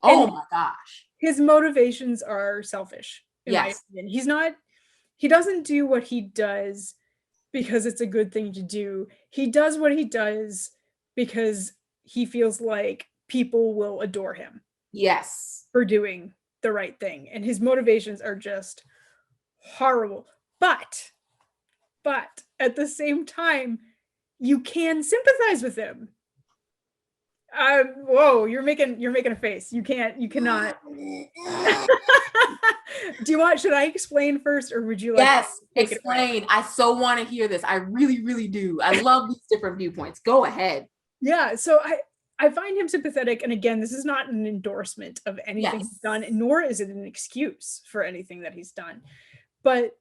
Oh my gosh. His motivations are selfish. Yes. He's not he doesn't do what he does because it's a good thing to do. He does what he does because he feels like people will adore him Yes. for doing the right thing. And his motivations are just horrible. But at the same time, you can sympathize with him. Whoa, you're making a face. You cannot. Do you want, should I explain first, or would you like Yes, to take it away? explain. I so want to hear this. I really, really do. I love these different viewpoints. Go ahead. Yeah, so I find him sympathetic, and again, this is not an endorsement of anything he's Yes. done, nor is it an excuse for anything that he's done. But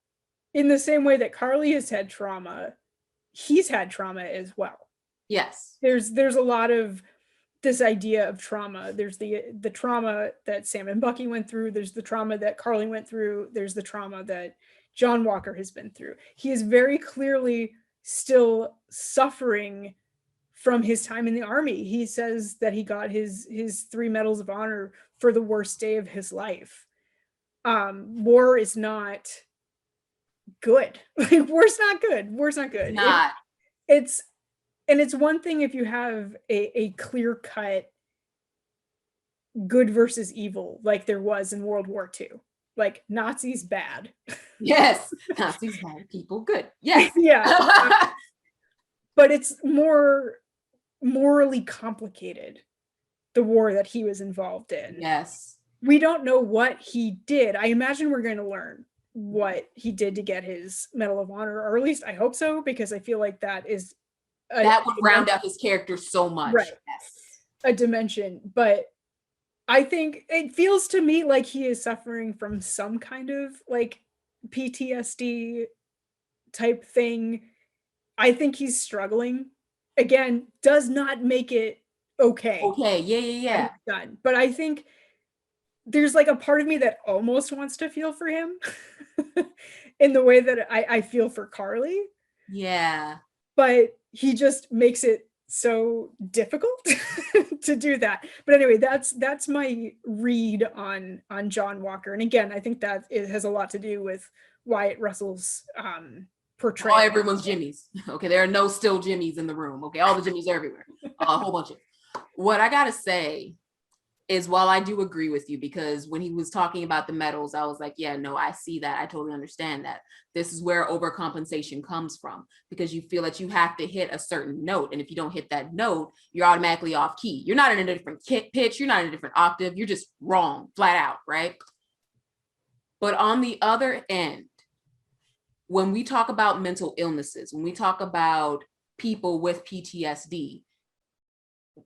in the same way that Carly has had trauma, he's had trauma as well. Yes. There's a lot of this idea of trauma. There's the trauma that Sam and Bucky went through. There's the trauma that Carly went through. There's the trauma that John Walker has been through. He is very clearly still suffering from his time in the army. He says that he got his 3 medals of honor for the worst day of his life. War is not good. Like, war's not good. War's not good. Not. It's one thing if you have a clear cut good versus evil, like there was in World War II. Like, Nazis bad. Yes. Nazis bad, people good. Yes. Yeah. But it's more morally complicated, the war that he was involved in. Yes. We don't know what he did. I imagine we're going to learn what he did to get his Medal of Honor, or at least I hope so, because I feel like that is that would round out his character so much. Right. Yes. A dimension. But I think it feels to me like he is suffering from some kind of like PTSD type thing. I think he's struggling. Again, does not make it okay. Okay. Yeah. Done. But I think there's like a part of me that almost wants to feel for him in the way that I feel for Carly. Yeah. But he just makes it so difficult to do that. But anyway, that's my read on John Walker. And again, I think that it has a lot to do with Wyatt Russell's portrayal. All everyone's Jimmys. Okay, there are no still Jimmys in the room. Okay, all the Jimmys are everywhere. A whole bunch of. What I gotta say is, while I do agree with you, because when he was talking about the medals, I was like, yeah, no, I see that. I totally understand that. This is where overcompensation comes from, because you feel that you have to hit a certain note. And if you don't hit that note, you're automatically off key. You're not in a different pitch. You're not in a different octave. You're just wrong, flat out, right? But on the other end, when we talk about mental illnesses, when we talk about people with PTSD,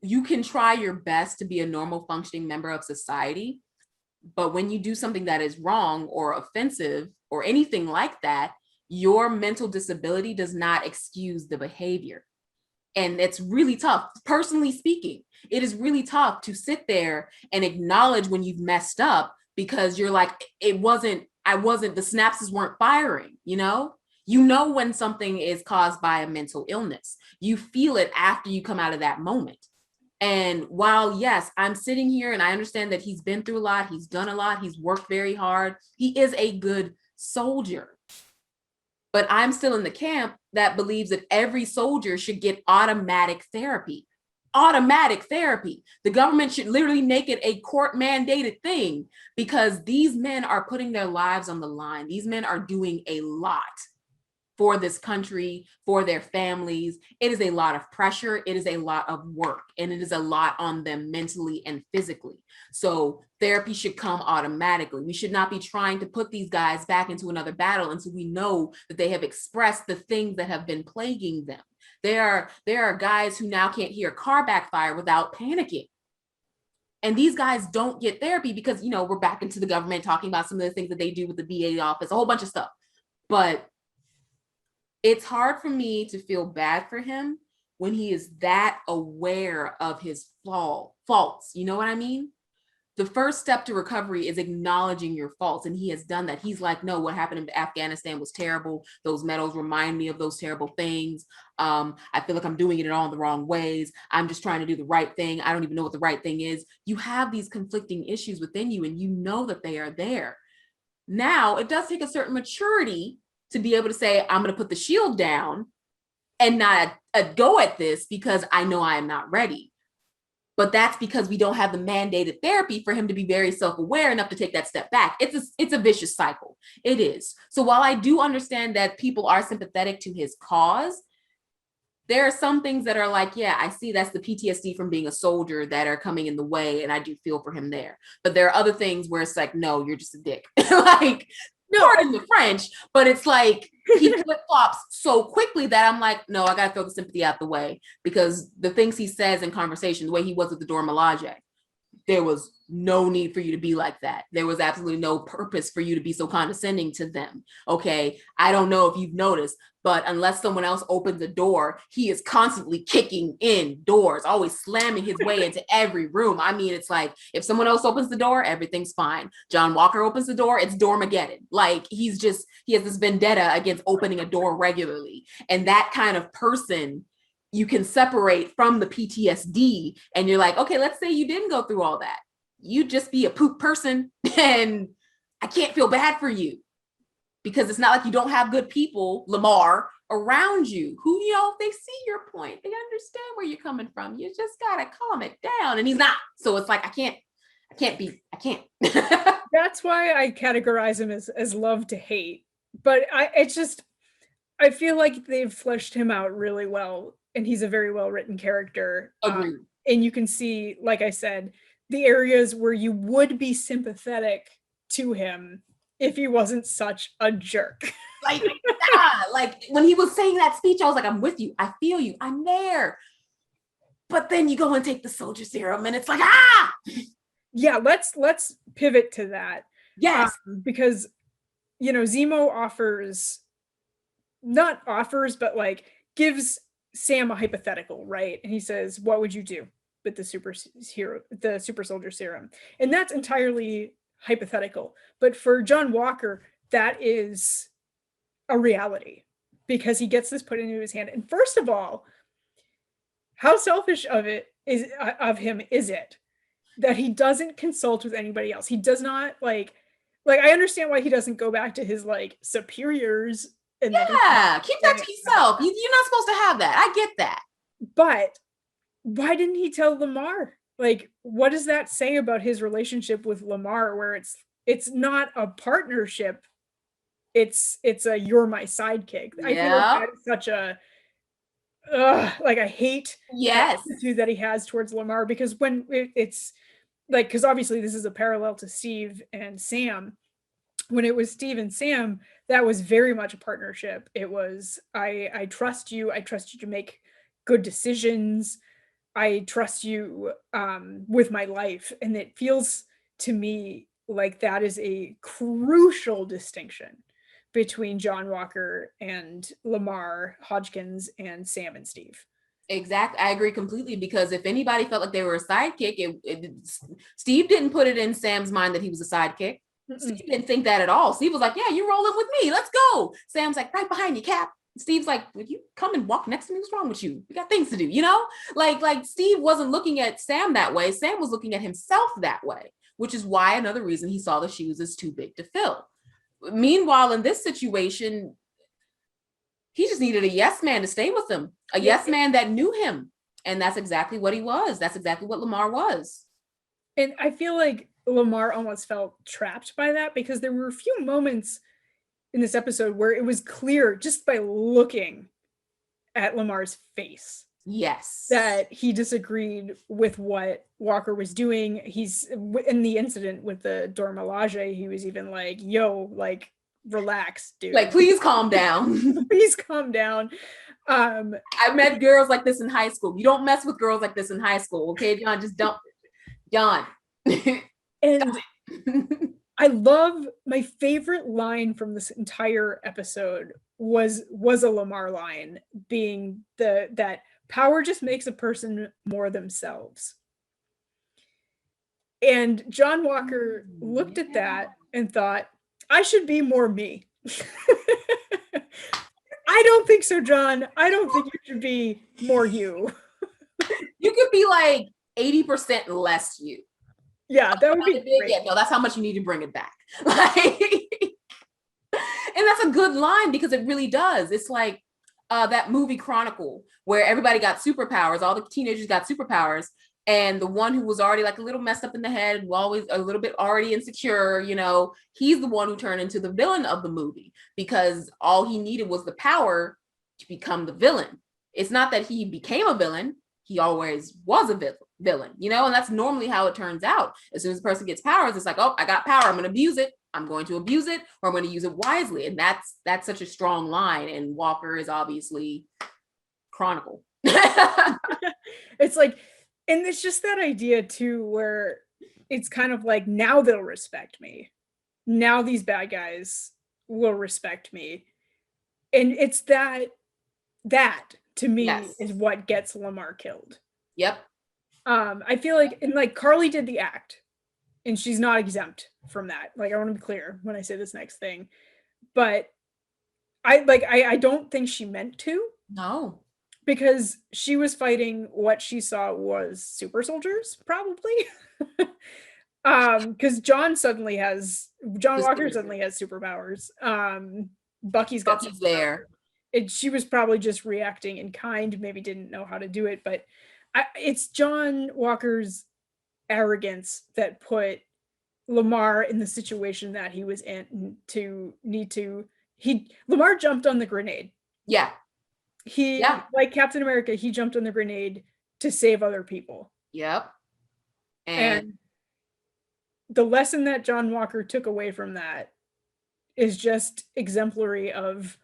you can try your best to be a normal functioning member of society, but when you do something that is wrong or offensive or anything like that, your mental disability does not excuse the behavior. And it's really tough. Personally speaking, it is really tough to sit there and acknowledge when you've messed up, because you're like, the synapses weren't firing, you know when something is caused by a mental illness. You feel it after you come out of that moment. And while, yes, I'm sitting here and I understand that he's been through a lot, he's done a lot, he's worked very hard, he is a good soldier. But I'm still in the camp that believes that every soldier should get automatic therapy. Automatic therapy. The government should literally make it a court mandated thing, because these men are putting their lives on the line. These men are doing a lot for this country, for their families. It is a lot of pressure. It is a lot of work, and it is a lot on them mentally and physically. So therapy should come automatically. We should not be trying to put these guys back into another battle until we know that they have expressed the things that have been plaguing them. There are guys who now can't hear a car backfire without panicking. And these guys don't get therapy because, we're back into the government talking about some of the things that they do with the VA office, a whole bunch of stuff. But it's hard for me to feel bad for him when he is that aware of his faults. You know what I mean? The first step to recovery is acknowledging your faults. And he has done that. He's like, no, what happened in Afghanistan was terrible. Those medals remind me of those terrible things. I feel like I'm doing it in all the wrong ways. I'm just trying to do the right thing. I don't even know what the right thing is. You have these conflicting issues within you, and you know that they are there. Now, it does take a certain maturity to be able to say, I'm going to put the shield down and not go at this because I know I am not ready. But that's because we don't have the mandated therapy for him to be very self-aware enough to take that step back. It's a vicious cycle. It is. So while I do understand that people are sympathetic to his cause, there are some things that are like, yeah, I see that's the PTSD from being a soldier that are coming in the way, and I do feel for him there. But there are other things where it's no, you're just a dick. Pardon the French, but it's he flip-flops so quickly that I'm no, I gotta throw the sympathy out the way, because the things he says in conversation, the way he was with the Dora Milaje, there was no need for you to be like that. There was absolutely no purpose for you to be so condescending to them. Okay, I don't know if you've noticed, but unless someone else opens the door, he is constantly kicking in doors, always slamming his way into every room. I mean, it's if someone else opens the door, everything's fine. John Walker opens the door, it's Dormageddon. He has this vendetta against opening a door regularly. And that kind of person you can separate from the PTSD, and you're okay, let's say you didn't go through all that. You'd just be a poop person, and I can't feel bad for you, because it's not like you don't have good people, Lamar, around you who, they see your point. They understand where you're coming from. You just gotta calm it down. And he's not. So it's I can't. That's why I categorize him as love to hate. But I feel like they've fleshed him out really well, and he's a very well-written character. Agreed. And you can see, like I said, the areas where you would be sympathetic to him if he wasn't such a jerk. When he was saying that speech, I was I'm with you. I feel you. I'm there. But then you go and take the soldier serum, and it's Yeah, let's pivot to that. Yes. Because, Zemo gives Sam a hypothetical, right? And he says, what would you do with the super soldier serum? And that's entirely hypothetical. But for John Walker, that is a reality, because he gets this put into his hand. And first of all, how selfish of him is it that he doesn't consult with anybody else? He does not I understand why he doesn't go back to his superiors. And keep that to yourself. You're not supposed to have that. I get that. But why didn't he tell Lamar? What does that say about his relationship with Lamar, where it's not a partnership? It's a you're my sidekick. Yeah. I feel that is such a I hate the attitude that he has towards Lamar, because when it's because obviously this is a parallel to Steve and Sam. When it was Steve and Sam, that was very much a partnership. It was, I trust you. I trust you to make good decisions. I trust you with my life. And it feels to me like that is a crucial distinction between John Walker and Lamar Hodgkins and Sam and Steve. Exactly. I agree completely, because if anybody felt like they were a sidekick, Steve didn't put it in Sam's mind that he was a sidekick. Steve didn't think that at all. Steve was yeah, you rolling with me. Let's go. Sam's right behind you, Cap. Steve's would you come and walk next to me? What's wrong with you? We got things to do, Steve wasn't looking at Sam that way. Sam was looking at himself that way, which is why another reason he saw the shoes as too big to fill. Meanwhile, in this situation, he just needed a yes man to stay with him, a yes man that knew him. And that's exactly what he was. That's exactly what Lamar was. And I feel like Lamar almost felt trapped by that, because there were a few moments in this episode where it was clear just by looking at Lamar's face that he disagreed with what Walker was doing. He's in the incident with the Dora Milaje, he was even yo, relax, dude. Please calm down. Please calm down. I met girls like this in high school. You don't mess with girls like this in high school, okay, John? Just don't. John. And I love, my favorite line from this entire episode was a Lamar line, being that power just makes a person more themselves. And John Walker looked at that and thought, I should be more me. I don't think so, John. I don't think you should be more you. You could be 80% less you. Yeah, that would be great. Yeah, no, that's how much you need to bring it back. And that's a good line because it really does. It's like that movie Chronicle where everybody got superpowers, all the teenagers got superpowers, and the one who was already like a little messed up in the head, always a little bit already insecure, you know, he's the one who turned into the villain of the movie because all he needed was the power to become the villain. It's not that he became a villain, he always was a villain, you know, and that's normally how it turns out. As soon as a person gets powers, it's like, oh, I got power, I'm going to abuse it. I'm going to abuse it, or I'm going to use it wisely. And that's such a strong line. And Walker is obviously Chronicle. It's like, and it's just that idea too, where it's kind of like, now they'll respect me. Now these bad guys will respect me. And it's that to me is what gets Lamar killed. Yep. I feel like, and like Carly did the act, and she's not exempt from that. Like, I want to be clear when I say this next thing, but I don't think she meant to. No. Because she was fighting what she saw was super soldiers, probably. Because John Walker suddenly has superpowers. Bucky's there. She was probably just reacting in kind, maybe didn't know how to do it, but it's John Walker's arrogance that put Lamar in the situation that he was in Lamar jumped on the grenade. Yeah. Like Captain America, he jumped on the grenade to save other people. Yep. And the lesson that John Walker took away from that is just exemplary of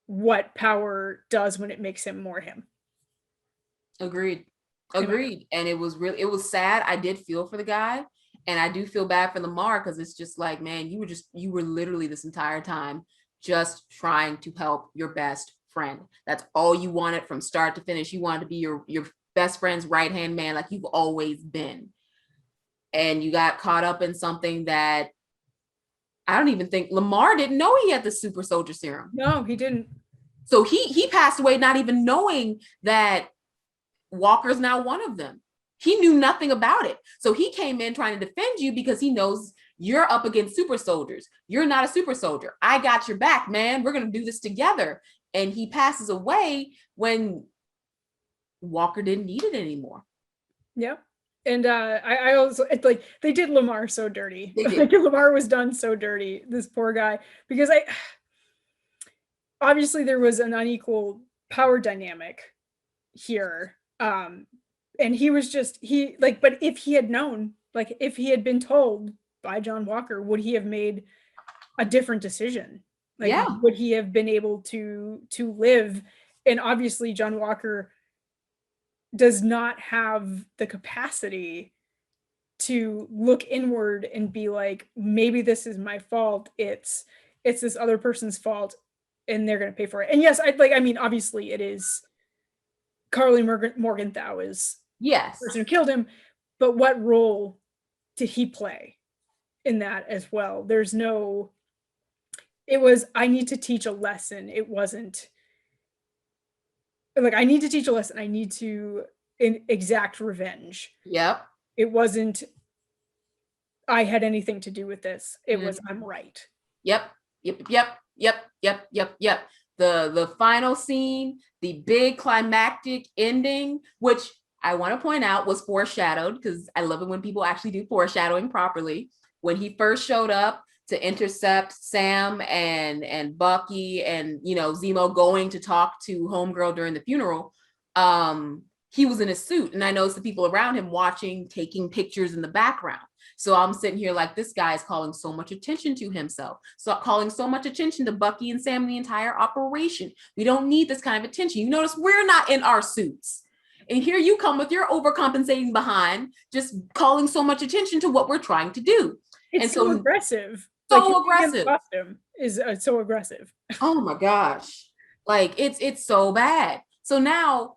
what power does when it makes him more him. Agreed. And it was sad. I did feel for the guy, and I do feel bad for Lamar because it's just like, man, you were literally this entire time just trying to help your best friend. That's all you wanted from start to finish. You wanted to be your best friend's right-hand man like you've always been. And you got caught up in something that I don't even think Lamar didn't know he had the super soldier serum. No, he didn't. So he passed away not even knowing that Walker's now one of them. He knew nothing about it. So he came in trying to defend you because he knows you're up against super soldiers. You're not a super soldier. I got your back, man. We're going to do this together. And he passes away when Walker didn't need it anymore. Yeah. And I also, it's like, they did Lamar so dirty. Like, Lamar was done so dirty, this poor guy, because obviously there was an unequal power dynamic here. And he was just, but if he had known, like if he had been told by John Walker, would he have made a different decision? Like, would he have been able to live? And obviously John Walker does not have the capacity to look inward and be like, maybe this is my fault. It's this other person's fault and they're going to pay for it. And yes, obviously it is Carly Morgenthau is the person who killed him, but what role did he play in that as well? It was, I need to teach a lesson. It wasn't like, I need to teach a lesson. I need to exact revenge. Yep. It wasn't, I had anything to do with this. It was, I'm right. Yep. The final scene, the big climactic ending, which I want to point out was foreshadowed because I love it when people actually do foreshadowing properly. When he first showed up to intercept Sam and Bucky and, Zemo going to talk to Homegirl during the funeral, he was in a suit. And I noticed the people around him watching, taking pictures in the background. So I'm sitting here like, this guy is calling so much attention to himself. So calling so much attention to Bucky and Sam, the entire operation. We don't need this kind of attention. You notice we're not in our suits. And here you come with your overcompensating behind, just calling so much attention to what we're trying to do. It's so aggressive. So aggressive. Costume is so aggressive. Oh my gosh. Like it's so bad. So now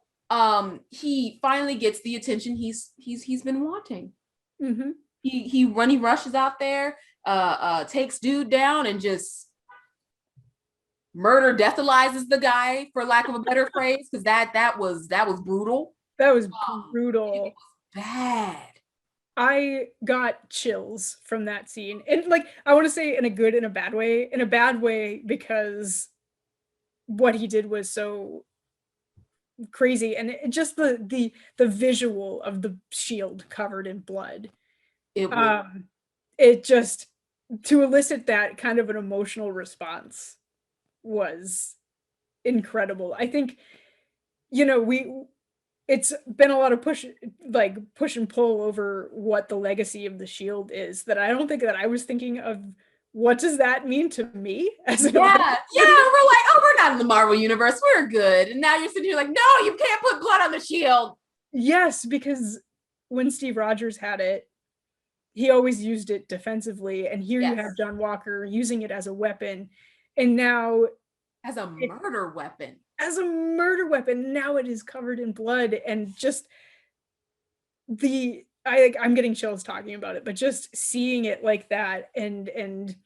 he finally gets the attention he's been wanting. Mm-hmm. He rushes out there, takes dude down and just deathalizes the guy, for lack of a better phrase, because that was brutal. That was brutal. It was bad. I got chills from that scene. And like, I want to say in a good and a bad way. In a bad way, because what he did was so crazy, and just the visual of the shield covered in blood. It was. It just, to elicit that kind of an emotional response was incredible. I think, it's been a lot of push and pull over what the legacy of the shield is, that I don't think that I was thinking of what does that mean to me as an audience. Yeah, we're like, oh, we're not in the Marvel universe, we're good. And now you're sitting here like, no, you can't put blood on the shield. Yes, because when Steve Rogers had it, he always used it defensively, and here you have John Walker using it as a weapon, and now as a murder weapon. Now it is covered in blood, and just I'm getting chills talking about it, but just seeing it like that, and it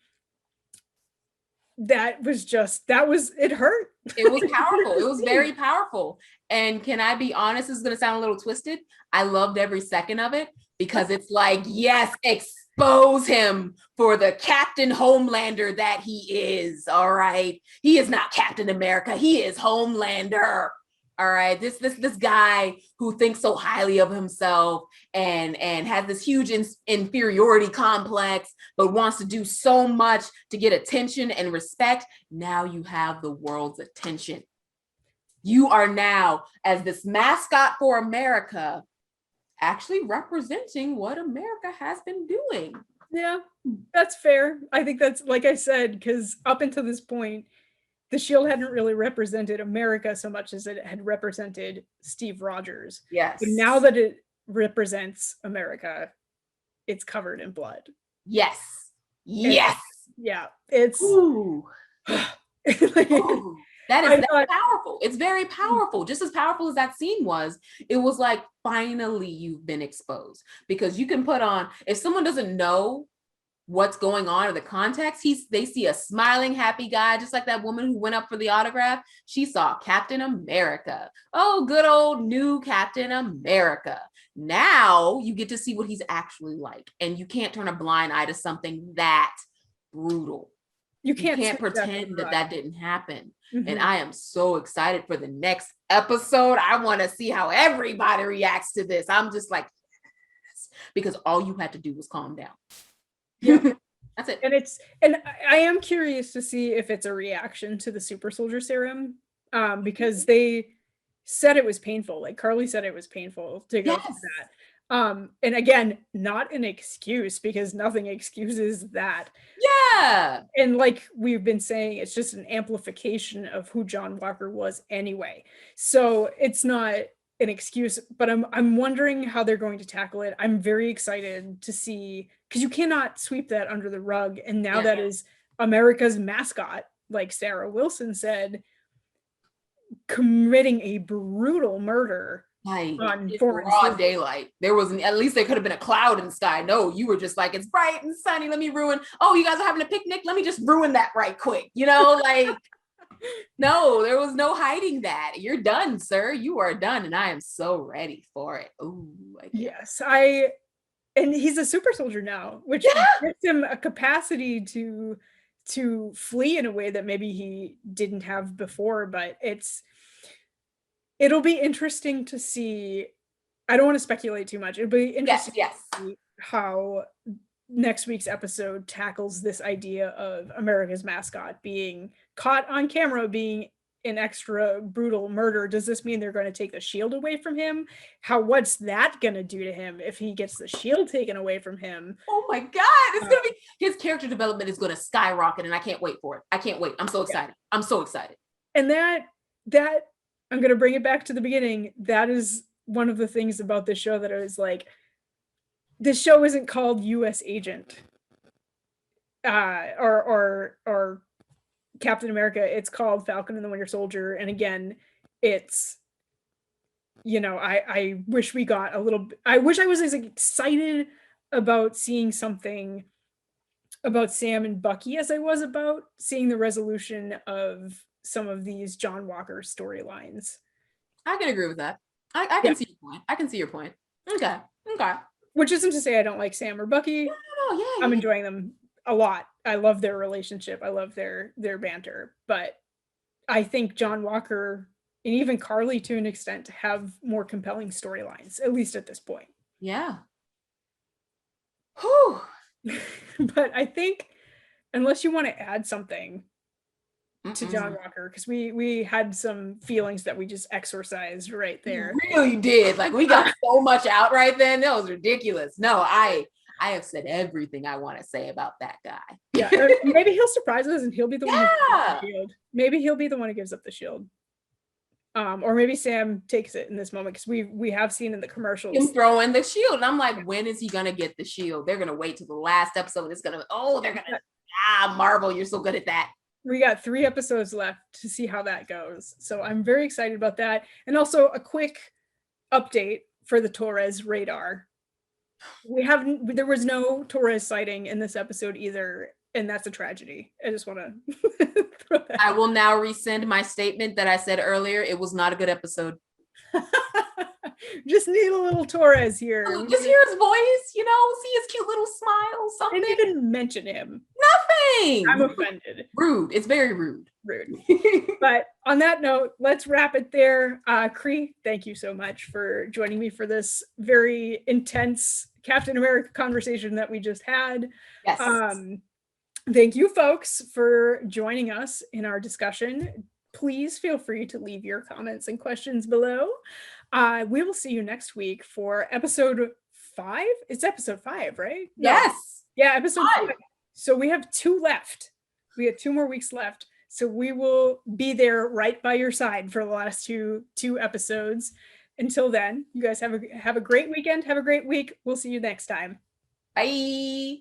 hurt. It was powerful. It was very powerful. And can I be honest, this is going to sound a little twisted. I loved every second of it, because it's like, yes, expose him for the Captain Homelander that he is. All right. He is not Captain America. He is Homelander. All right. This guy who thinks so highly of himself and has this huge inferiority complex, but wants to do so much to get attention and respect. Now you have the world's attention. You are now, as this mascot for America, actually representing what America has been doing. Yeah, that's fair. I think that's, like I said, because up until this point, the shield hadn't really represented America so much as it had represented Steve Rogers. Yes. But now that it represents America, it's covered in blood. Yes. Yes. It's Ooh. Ooh. That's powerful. It's very powerful. Just as powerful as that scene was, it was like, finally you've been exposed. Because you can put on, if someone doesn't know what's going on or the context, they see a smiling, happy guy, just like that woman who went up for the autograph. She saw Captain America. Oh, good old new Captain America. Now you get to see what he's actually like. And you can't turn a blind eye to something that brutal. You can't pretend that didn't happen. Mm-hmm. And I am so excited for the next episode. I want to see how everybody reacts to this. I'm just like, yes, because all you had to do was calm down. Yeah. That's it. And I am curious to see if it's a reaction to the super soldier serum, because they said it was painful. Like Carly said, it was painful to go through that. And again, not an excuse, because nothing excuses that. Yeah. And like we've been saying, it's just an amplification of who John Walker was anyway. So it's not an excuse, but I'm wondering how they're going to tackle it. I'm very excited to see, because you cannot sweep that under the rug. And now that is America's mascot, like Sarah Wilson said, committing a brutal murder. Like, it's broad daylight. There wasn't, at least there could have been a cloud in the sky. No, you were just like, it's bright and sunny. Let me ruin. Oh, you guys are having a picnic. Let me just ruin that right quick. You know, like, no, there was no hiding that. You're done, sir. You are done. And I am so ready for it. Ooh, yes. And he's a super soldier now, which gives him a capacity to flee in a way that maybe he didn't have before. But it'll be interesting to see. I don't want to speculate too much. It'll be interesting to see how next week's episode tackles this idea of America's mascot being caught on camera being an extra brutal murder. Does this mean they're going to take the shield away from him? What's that going to do to him if he gets the shield taken away from him? Oh my God. It's going to be, his character development is going to skyrocket, and I can't wait for it. I can't wait. I'm so excited. I'm so excited. And that I'm going to bring it back to the beginning. That is one of the things about this show that I was like, this show isn't called U.S. Agent or Captain America. It's called Falcon and the Winter Soldier. And again, it's, I wish we got I wish I was as excited about seeing something about Sam and Bucky as I was about seeing the resolution of some of these John Walker storylines. I can agree with that. I can see your point. I can see your point. Okay. which isn't to say I don't like Sam or Bucky. Oh, I'm yeah. enjoying them a lot. I love their relationship. I love their banter. But I think John Walker and even Carly, to an extent, have more compelling storylines, at least at this point. Yeah. Whew. But I think, unless you want to add something to John Mm-mm. Walker, because we had some feelings that we just exorcised right You there. really did. Like we got so much out right then. That was ridiculous. No, I have said everything I want to say about that guy. Yeah, maybe he'll surprise us and he'll be the one who gives up the shield. Maybe he'll be the one who gives up the shield. Or maybe Sam takes it in this moment, because we have seen in the commercials Him throwing the shield. And I'm like, when is he gonna get the shield? They're gonna wait till the last episode. It's gonna, they're gonna Marvel, you're so good at that. We got 3 episodes left to see how that goes. So I'm very excited about that. And also a quick update for the Torres radar. There was no Torres sighting in this episode either, and that's a tragedy. I just want to throw that. I will now rescind my statement that I said earlier. It was not a good episode. Just need a little Torres here. Just hear his voice, see his cute little smile, something. And you didn't mention him. Nothing. I'm offended. Rude. It's very rude. But on that note, let's wrap it there. Cree, thank you so much for joining me for this very intense Captain America conversation that we just had. Yes. Thank you, folks, for joining us in our discussion. Please feel free to leave your comments and questions below. We will see you next week for episode 5. It's episode 5, right? Yes. Yeah, episode 5. So we have 2 left. We have 2 more weeks left. So we will be there right by your side for the last two episodes. Until then, you guys have a great weekend. Have a great week. We'll see you next time. Bye.